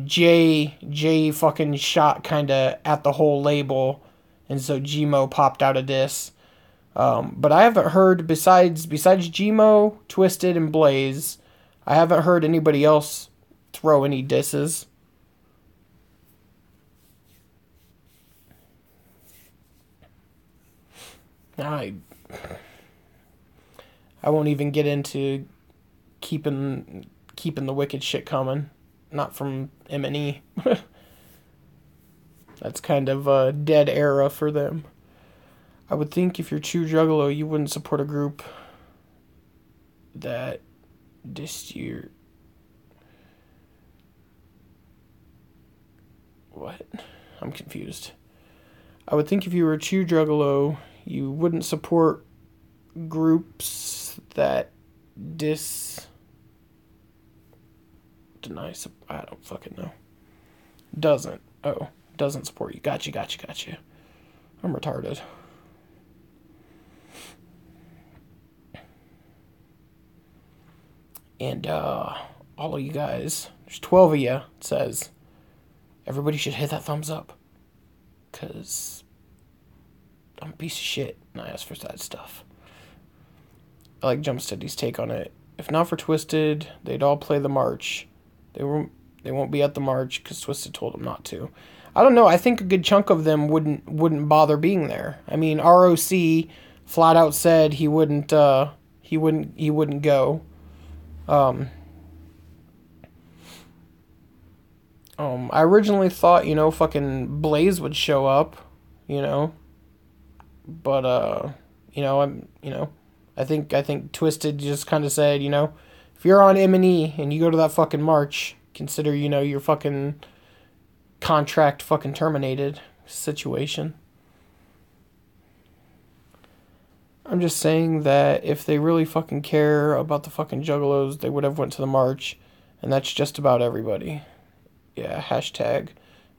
S1: Jay fucking shot kind of at the whole label, and so Gmo popped out a diss. But I haven't heard, besides Gmo, Twisted, and Blaze, I haven't heard anybody else throw any disses. I won't even get into keeping the wicked shit coming. Not from M&E. That's kind of a dead era for them. I would think if you're true juggalo, you wouldn't support a group that dissed your... What? I'm confused. I would think if you were a true juggalo, you wouldn't support groups that deny, I don't fucking know. Doesn't support you. Gotcha. I'm retarded. And, all of you guys, there's 12 of you, it says, everybody should hit that thumbs up. Because I'm a piece of shit, and I ask for that stuff. I like Jumpsteady's take on it. If not for Twisted, they'd all play the march. They won't be at the march because Twisted told them not to. I don't know. I think a good chunk of them wouldn't bother being there. I mean, ROC flat out said he wouldn't go. I originally thought, fucking Blaze would show up, but I think Twisted just kind of said, if you're on M&E and you go to that fucking march, consider, your fucking contract fucking terminated situation. I'm just saying that if they really fucking care about the fucking juggalos, they would have went to the march, and that's just about everybody. Yeah, hashtag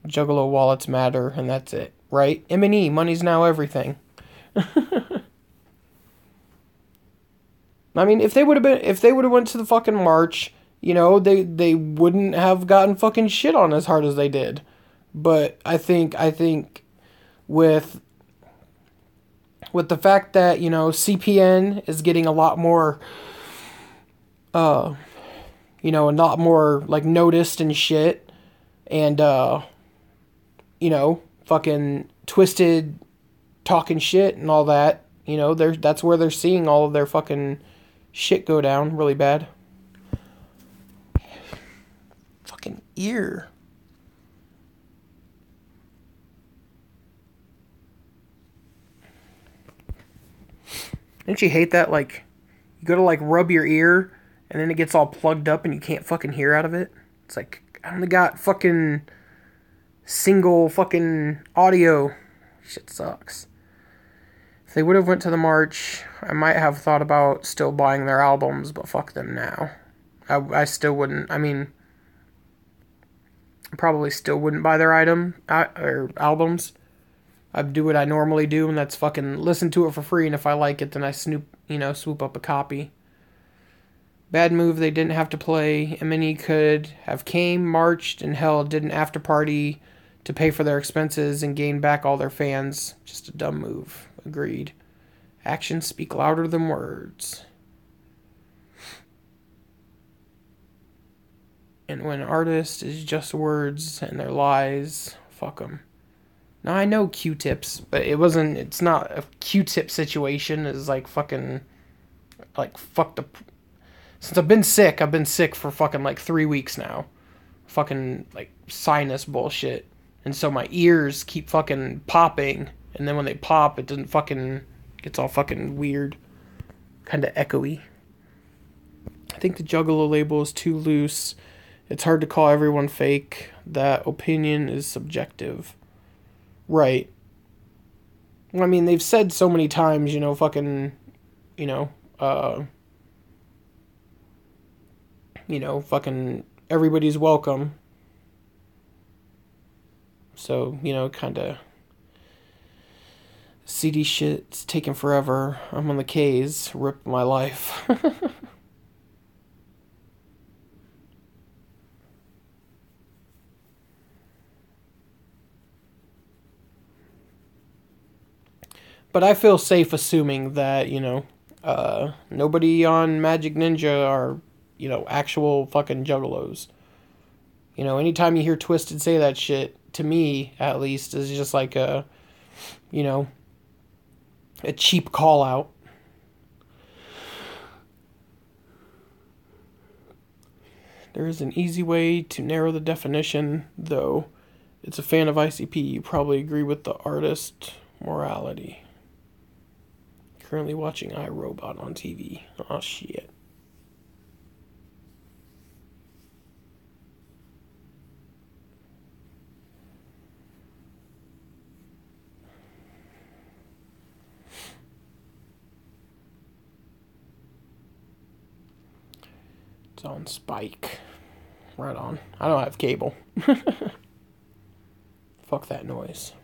S1: juggalo wallets matter, and that's it, right? M&E, money's now everything. I mean, if they would have went to the fucking march, they wouldn't have gotten fucking shit on as hard as they did. But I think with the fact that, CPN is getting a lot more, a lot more, like, noticed and shit, and, fucking Twisted talking shit and all that, that's where they're seeing all of their fucking shit go down really bad. Fucking ear. Didn't you hate that? Like, you go to like rub your ear, and then it gets all plugged up, and you can't fucking hear out of it. It's like I only got fucking single fucking audio. Shit sucks. If they would have went to the march, I might have thought about still buying their albums, but fuck them now. I still wouldn't. I mean, I probably still wouldn't buy their or albums. I'd do what I normally do, and that's fucking listen to it for free, and if I like it, then I swoop up a copy. Bad move they didn't have to play. MNE could have came, marched, and hell did an after party to pay for their expenses and gain back all their fans. Just a dumb move. Agreed. Actions speak louder than words. And when artist is just words and their lies, fuck them. Now I know Q-tips, but it's not a Q-tip situation. It's like fucking, like fuck the, since I've been sick for fucking like 3 weeks now. Fucking like sinus bullshit. And so my ears keep fucking popping. And then when they pop, it doesn't fucking, gets all fucking weird. Kind of echoey. I think the Juggalo label is too loose. It's hard to call everyone fake. That opinion is subjective. Right. Well, I mean, they've said so many times, fucking, fucking everybody's welcome. So, kind of CD shit's taking forever. I'm on the K's. Rip my life. But I feel safe assuming that, nobody on Magic Ninja are, actual fucking juggalos. Anytime you hear Twisted say that shit, to me, at least, is just like a cheap call out. There is an easy way to narrow the definition, though. It's a fan of ICP. You probably agree with the artist morality. Currently watching iRobot on TV. Oh shit. It's on Spike. Right on. I don't have cable. Fuck that noise.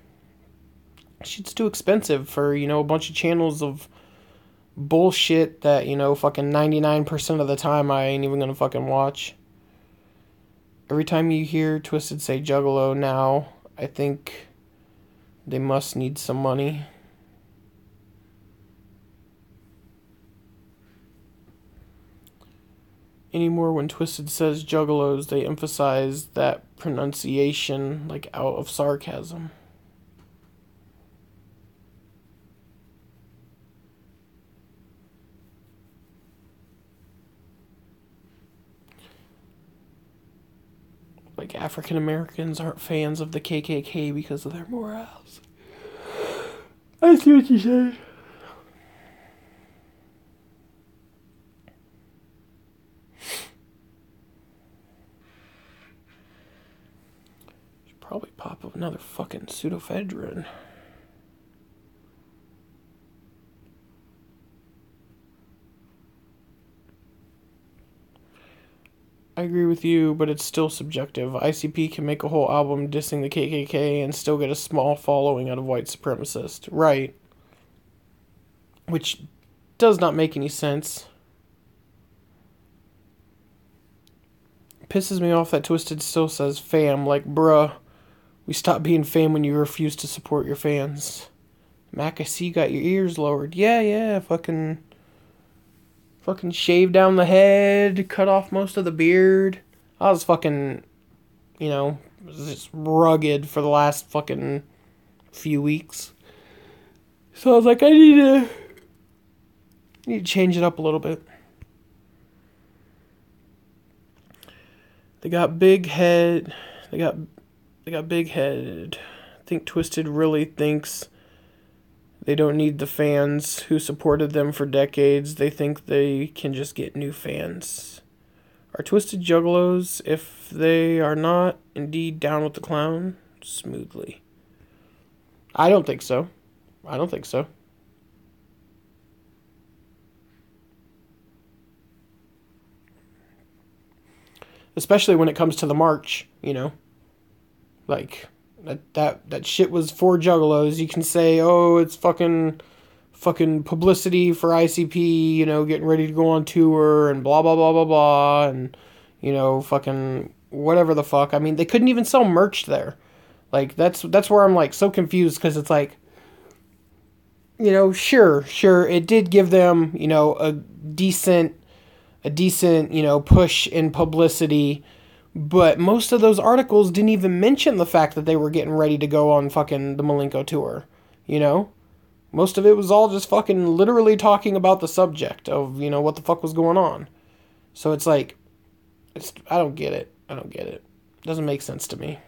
S1: Shit's too expensive for, a bunch of channels of bullshit that, fucking 99% of the time I ain't even gonna fucking watch. Every time you hear Twisted say Juggalo now, I think they must need some money. Anymore, when Twisted says Juggalos, they emphasize that pronunciation, like out of sarcasm. Like African Americans aren't fans of the KKK because of their morals. I see what you said. Should probably pop up another fucking pseudoephedrine. I agree with you, but it's still subjective. ICP can make a whole album dissing the KKK and still get a small following out of white supremacists. Right. Which does not make any sense. It pisses me off that Twisted still says fam. Like, bruh, we stopped being fam when you refused to support your fans. Mac, I see you got your ears lowered. Yeah, fucking shaved down the head, cut off most of the beard. I was fucking, just rugged for the last fucking few weeks. So I was like, I need to change it up a little bit. They got big head. They got big headed. I think Twisted really thinks They don't need the fans who supported them for decades. They think they can just get new fans. Are Twisted Juggalos, if they are not indeed down with the clown, smoothly? I don't think so. I don't think so. Especially when it comes to the march, you know? Like, that shit was for Juggalos. You can say, oh, it's fucking publicity for ICP, you know, getting ready to go on tour and blah, blah, blah, blah, blah, and, you know, fucking whatever the fuck. I mean, they couldn't even sell merch there. Like, that's where I'm, like, so confused, because it's like, you know, sure, it did give them, you know, a decent, you know, push in publicity, but most of those articles didn't even mention the fact that they were getting ready to go on fucking the Malenko tour, you know? Most of it was all just fucking literally talking about the subject of, you know, what the fuck was going on. So it's like, I don't get it. It doesn't make sense to me.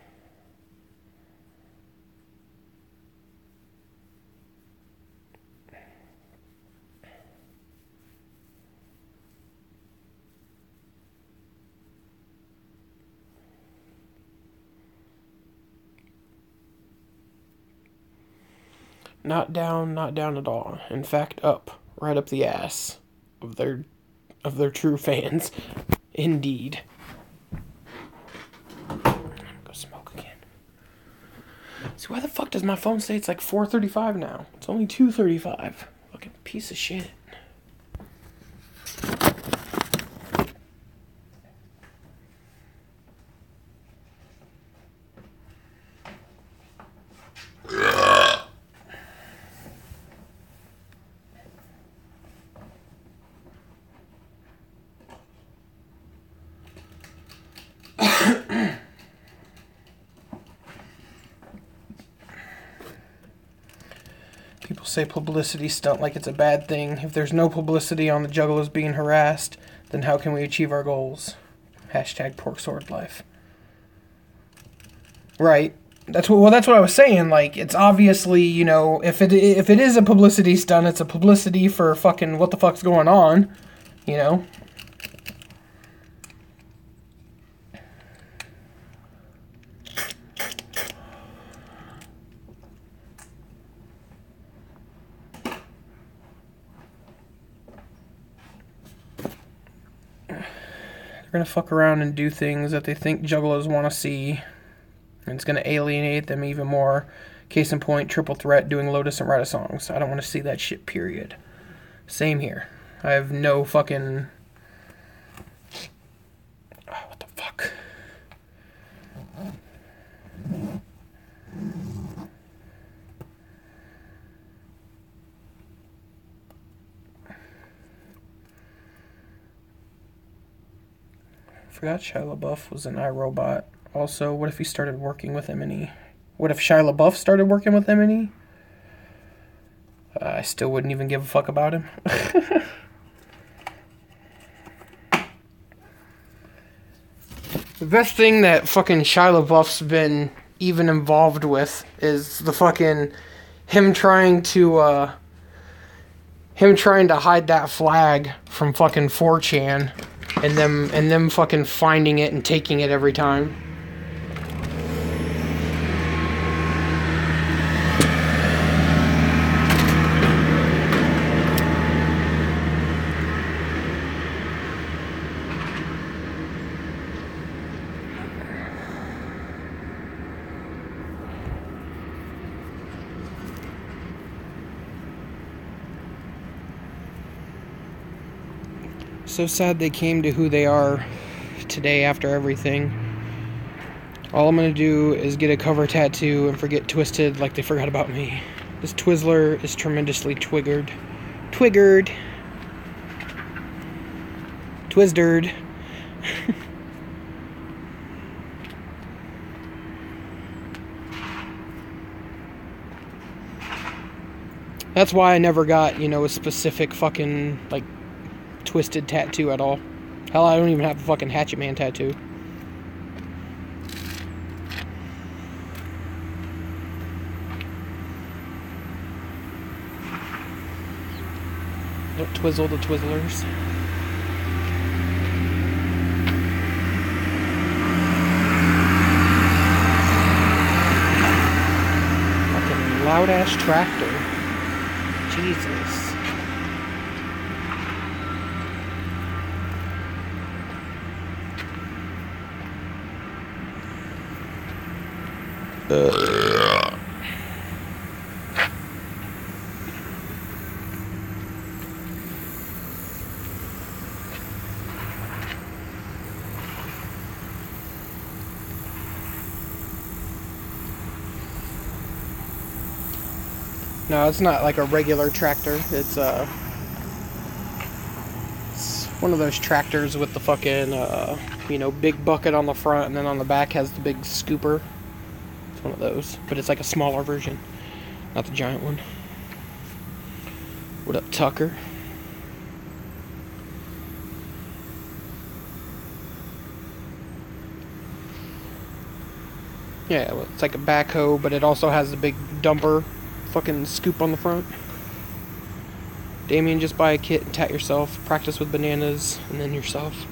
S1: Not down at all. In fact, up. Right up the ass of their true fans. Indeed. I'm gonna go smoke again. See, why the fuck does my phone say it's like 4:35 now? It's only 2:35. Fucking piece of shit. People say publicity stunt like it's a bad thing. If there's no publicity on the Juggalos being harassed, then how can we achieve our goals? Hashtag pork sword life. Right. That's what I was saying. Like, it's obviously, you know, if it is a publicity stunt, it's a publicity for fucking what the fuck's going on, you know? They're gonna fuck around and do things that they think Juggalos want to see, and it's gonna alienate them even more. Case in point, Triple Threat doing Lotus and Retta songs. I don't want to see that shit, period. Same here. I have no fucking... Oh, what the fuck? Forgot Shia LaBeouf was an iRobot. Also, what if he started working with M&E? What if Shia LaBeouf started working with M&E? I still wouldn't even give a fuck about him. The best thing that fucking Shia LaBeouf's been even involved with is the fucking him trying to hide that flag from fucking 4chan and them fucking finding it and taking it every time. So sad they came to who they are today after everything. All I'm gonna do is get a cover tattoo and forget Twisted like they forgot about me. This Twizzler is tremendously twiggered. Twiggered. Twizzard. That's why I never got, you know, a specific fucking, like, Twisted tattoo at all. Hell, I don't even have a fucking Hatchet Man tattoo. Twizzle the Twizzlers. Fucking loud ass tractor. Jesus. No, it's not like a regular tractor. It's one of those tractors with the fucking, big bucket on the front, and then on the back has the big scooper. It's one of those, but it's like a smaller version, not the giant one. What up, Tucker? Yeah, well, it's like a backhoe, but it also has the big dumper fucking scoop on the front. Damien, just buy a kit and tat yourself. Practice with bananas, and then yourself.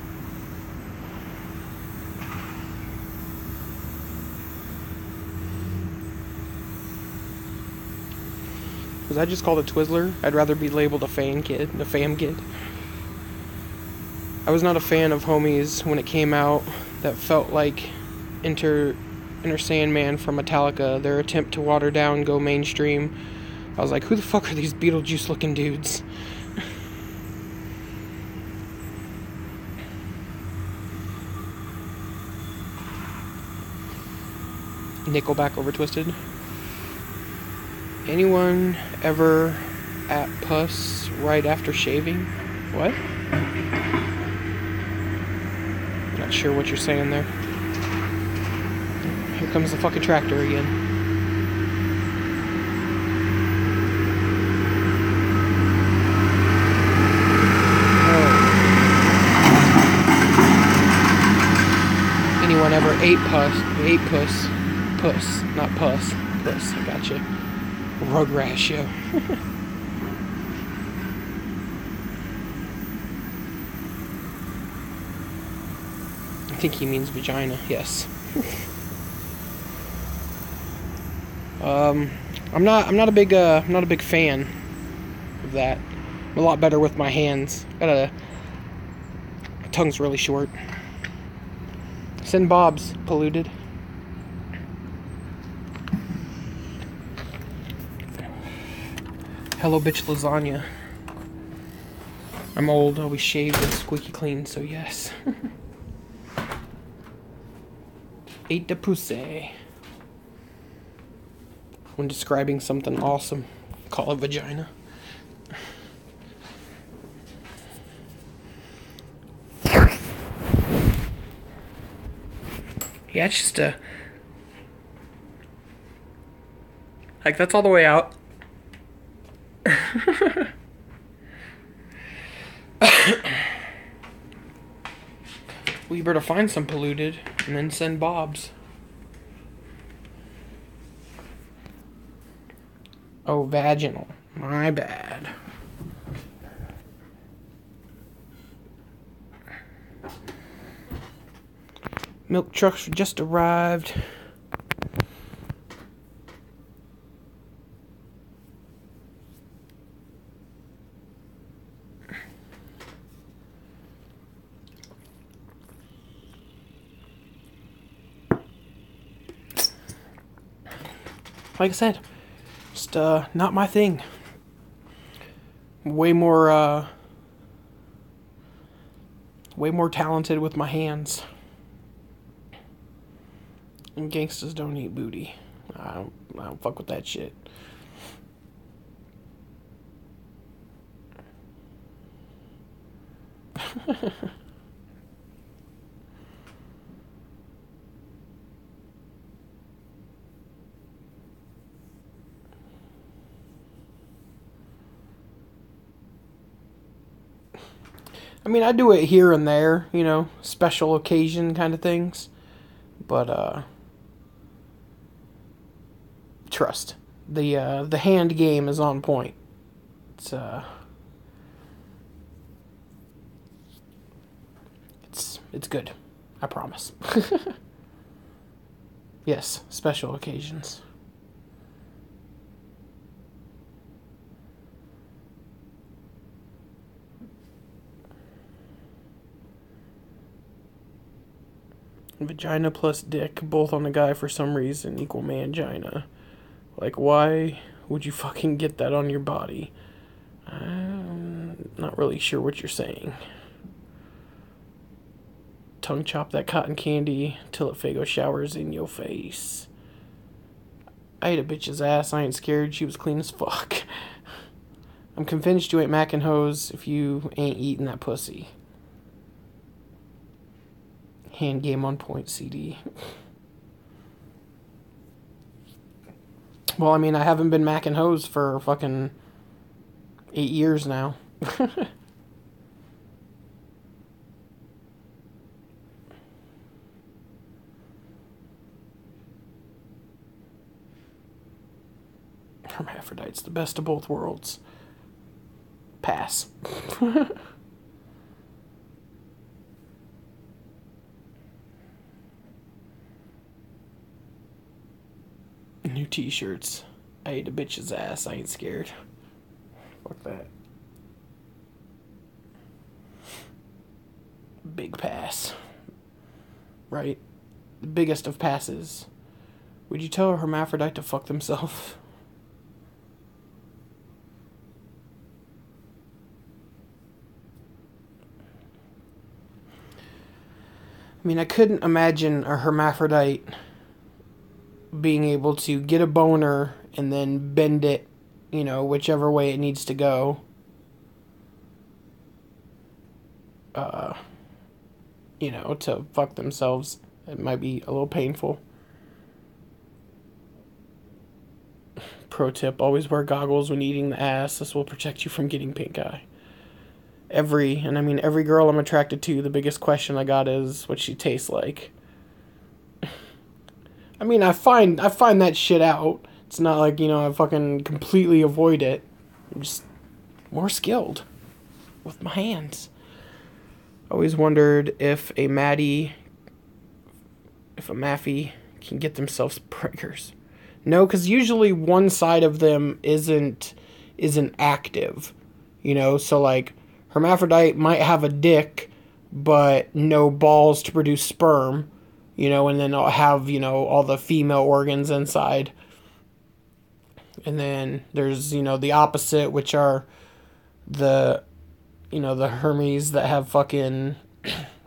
S1: Was I just called a Twizzler? I'd rather be labeled a fan kid. A fam kid. I was not a fan of Homies when it came out. That felt like Enter Sandman from Metallica. Their attempt to water down, go mainstream. I was like, who the fuck are these Beetlejuice looking dudes? Nickelback over Twisted. Anyone ever at puss right after shaving? What? Not sure what you're saying there. Here comes the fucking tractor again. Oh. Anyone ever ate puss? Puss, not puss. Puss, I gotcha. Rugrats show. I think he means vagina, yes. I'm not a big fan of that. I'm a lot better with my hands. My tongue's really short. Send Bob's polluted. Hello, bitch lasagna. I'm old, always shaved and squeaky clean, so yes. Ate the pussy. When describing something awesome, call it vagina. Yeah, it's just like, that's all the way out. We better find some polluted and then send Bob's. Oh, vaginal. My bad. Milk trucks just arrived. Like I said, just not my thing. Way more talented with my hands. And gangsters don't eat booty. I don't fuck with that shit. I mean, I do it here and there, you know, special occasion kind of things. But, trust. The hand game is on point. It's, It's good. I promise. Yes, special occasions. Vagina plus dick, both on the guy for some reason, equal mangina. Like, why would you fucking get that on your body? I'm not really sure what you're saying. Tongue chop that cotton candy till it fago showers in your face. I ate a bitch's ass. I ain't scared. She was clean as fuck. I'm convinced you ain't mackin' hoes if you ain't eating that pussy. Hand game on point, CD. Well, I mean, I haven't been macking hoes for fucking 8 years now. Hermaphrodite's the best of both worlds. Pass. New t-shirts. I ate a bitch's ass. I ain't scared. Fuck that. Big pass. Right? The biggest of passes. Would you tell a hermaphrodite to fuck themselves? I mean, I couldn't imagine a hermaphrodite being able to get a boner and then bend it, you know, whichever way it needs to go. You know, to fuck themselves. It might be a little painful. Pro tip, always wear goggles when eating the ass. This will protect you from getting pink eye. Every girl I'm attracted to, the biggest question I got is what she tastes like. I mean, I find that shit out. It's not like, you know, I fucking completely avoid it. I'm just more skilled with my hands. Always wondered if a Maffy can get themselves prickers. No, because usually one side of them isn't active, you know. So like, hermaphrodite might have a dick, but no balls to produce sperm, you know, and then I'll have, you know, all the female organs inside. And then there's, you know, the opposite, which are the, you know, the Hermes that have fucking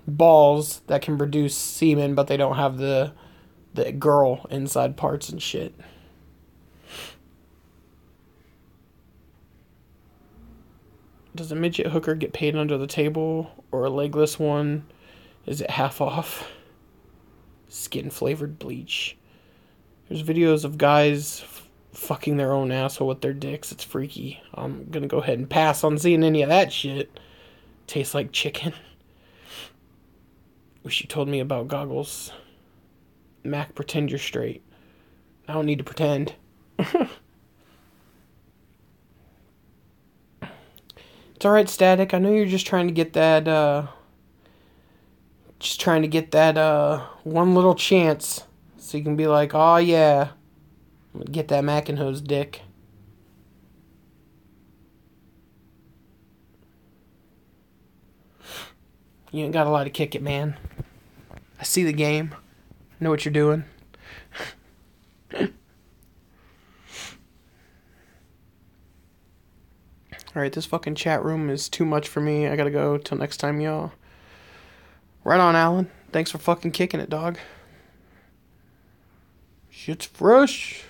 S1: balls that can produce semen, but they don't have the girl inside parts and shit. Does a midget hooker get paid under the table, or a legless one? Is it half off? Skin flavored bleach. There's videos of guys fucking their own asshole with their dicks. It's freaky. I'm gonna go ahead and pass on seeing any of that shit. Tastes like chicken. Wish you told me about goggles. Mac, pretend you're straight. I don't need to pretend. It's alright, Static. I know you're just trying to get that, one little chance. So you can be like, oh yeah, I'm gonna get that Mac and Hose dick. You ain't got a lot to kick it, man. I see the game. I know what you're doing. Alright, this fucking chat room is too much for me. I gotta go. Till next time, y'all. Right on, Alan. Thanks for fucking kicking it, dog. Shit's fresh.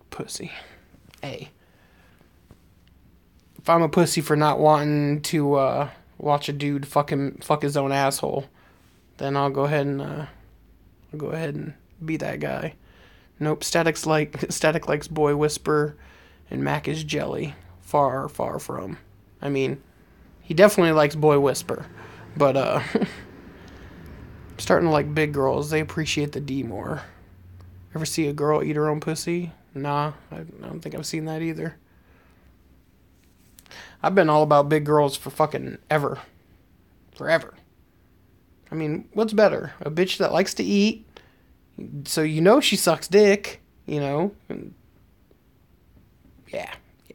S1: Pussy. Hey. If I'm a pussy for not wanting to watch a dude fuck his own asshole, then I'll go ahead and be that guy. Nope, Static likes Boy Whisper, and Mac is jelly. Far, far from. I mean, he definitely likes Boy Whisper, but I'm starting to like big girls. They appreciate the D more. Ever see a girl eat her own pussy? Nah, I don't think I've seen that either. I've been all about big girls for fucking ever. Forever. I mean, what's better? A bitch that likes to eat, so you know she sucks dick, you know? And yeah. He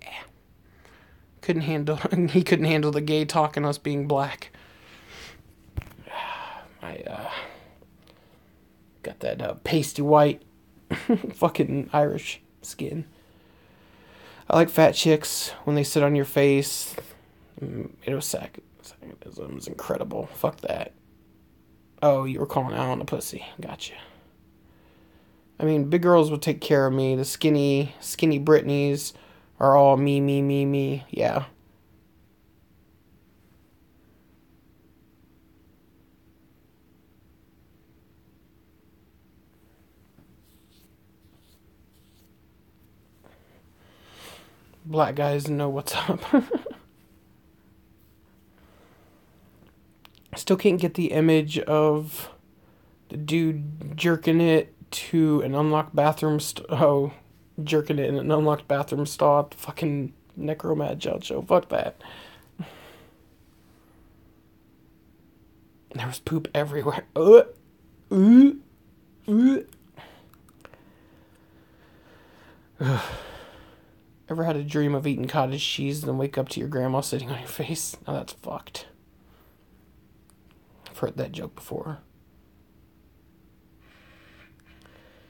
S1: couldn't handle the gay talk and us being black. I got that pasty white fucking Irish skin. I like fat chicks when they sit on your face. Sadism is incredible. Fuck that. Oh, you were calling out on a pussy. Gotcha. I mean, big girls will take care of me. The skinny Britneys are all me. Yeah. Black guys know what's up. I still can't get the image of the dude jerking it to an unlocked bathroom jerking it in an unlocked bathroom stall at the fucking Necromad Judge show. Fuck that. There was poop everywhere. Ever had a dream of eating cottage cheese and then wake up to your grandma sitting on your face? Now that's fucked. I've heard that joke before.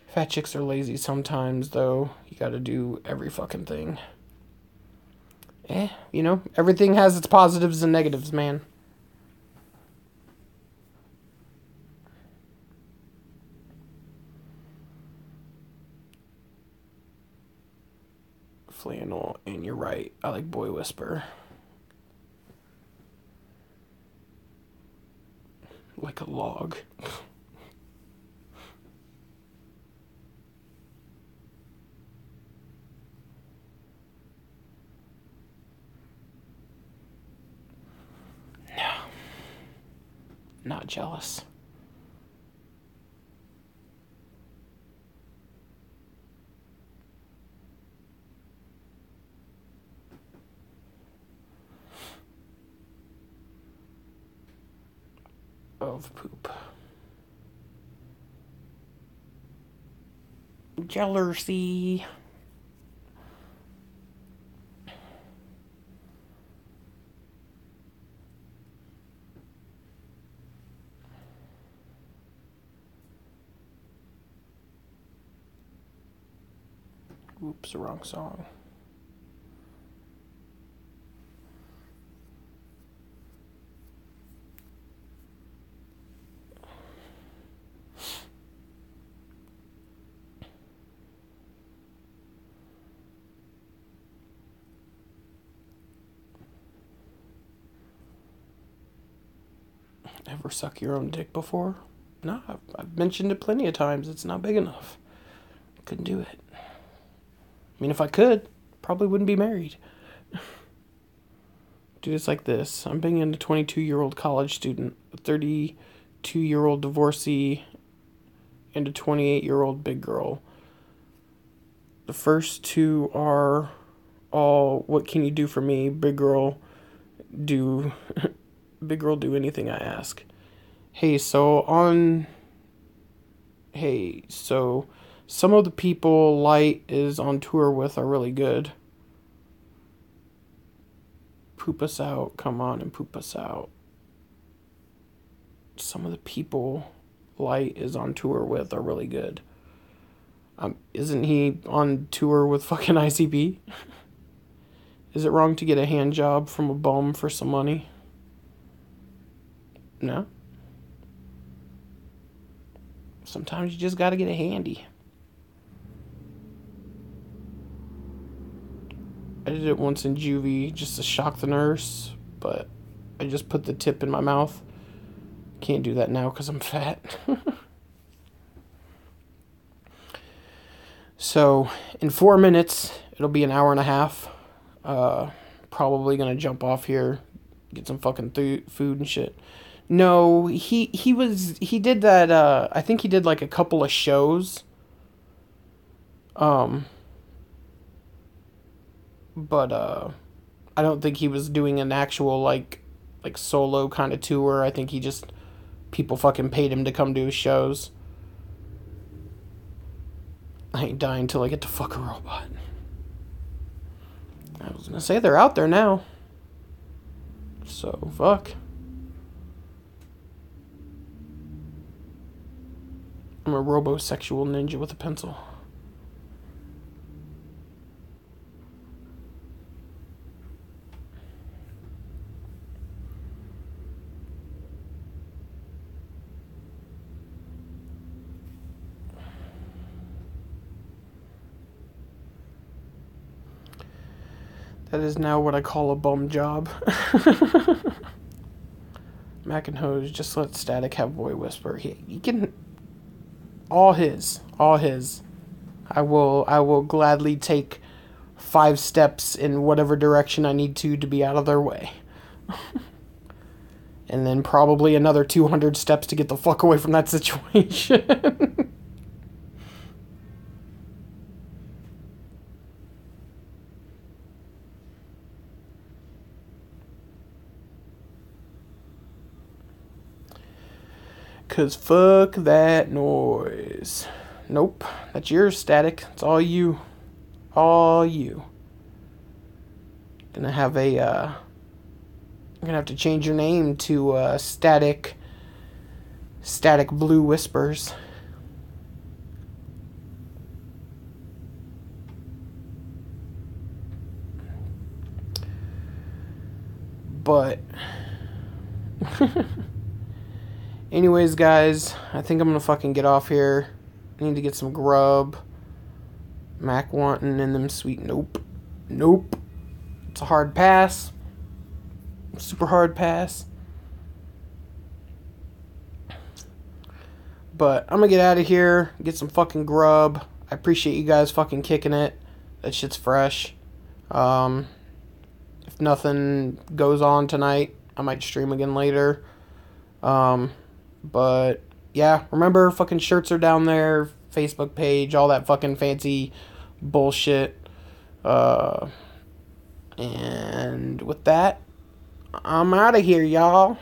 S1: Fat chicks are lazy sometimes, though. You gotta do every fucking thing. You know, everything has its positives and negatives, man. Flannel, and you're right. I like Boy Whisper. Like a log. No. Not jealous. Of poop. Jealousy. Oops, wrong song. Ever suck your own dick before? No, I've mentioned it plenty of times. It's not big enough. Couldn't do it. I mean, if I could, probably wouldn't be married. Dude, it's like this. I'm banging a 22-year-old college student, a 32-year-old divorcee, and a 28-year-old big girl. The first two are all, what can you do for me? Big girl, do anything I ask. Hey, so some of the people Light is on tour with are really good. Poop us out. Come on and poop us out. Some of the people Light is on tour with are really good. Isn't he on tour with fucking ICB? Is it wrong to get a hand job from a bum for some money? No. Sometimes you just gotta get a handy. I did it once in juvie just to shock the nurse, but I just put the tip in my mouth. Can't do that now because I'm fat. So, in 4 minutes, it'll be an hour and a half. Probably gonna jump off here, get some fucking food and shit. No, he did that, I think he did like a couple of shows. But I don't think he was doing an actual like solo kind of tour. I think he just people fucking paid him to come to his shows. I ain't dying till I get to fuck a robot. I was gonna say they're out there now. So fuck. I'm a robosexual ninja with a pencil. That is now what I call a bum job. Mac and Hose, just let Static have Boy Whisper. He can... All his. I will gladly take 5 steps in whatever direction I need to be out of their way. And then probably another 200 steps to get the fuck away from that situation. Cause fuck that noise. Nope, that's yours, Static. It's all you. All you. Gonna have a, I'm gonna have to change your name to, Static Blue Whispers. But... Anyways, guys, I think I'm gonna fucking get off here. I need to get some grub. Mac wanting in them sweet. Nope. It's a hard pass. Super hard pass. But I'm gonna get out of here, get some fucking grub. I appreciate you guys fucking kicking it. That shit's fresh. If nothing goes on tonight, I might stream again later. But yeah, remember, fucking shirts are down there, Facebook page, all that fucking fancy bullshit. And with that, I'm out of here, y'all.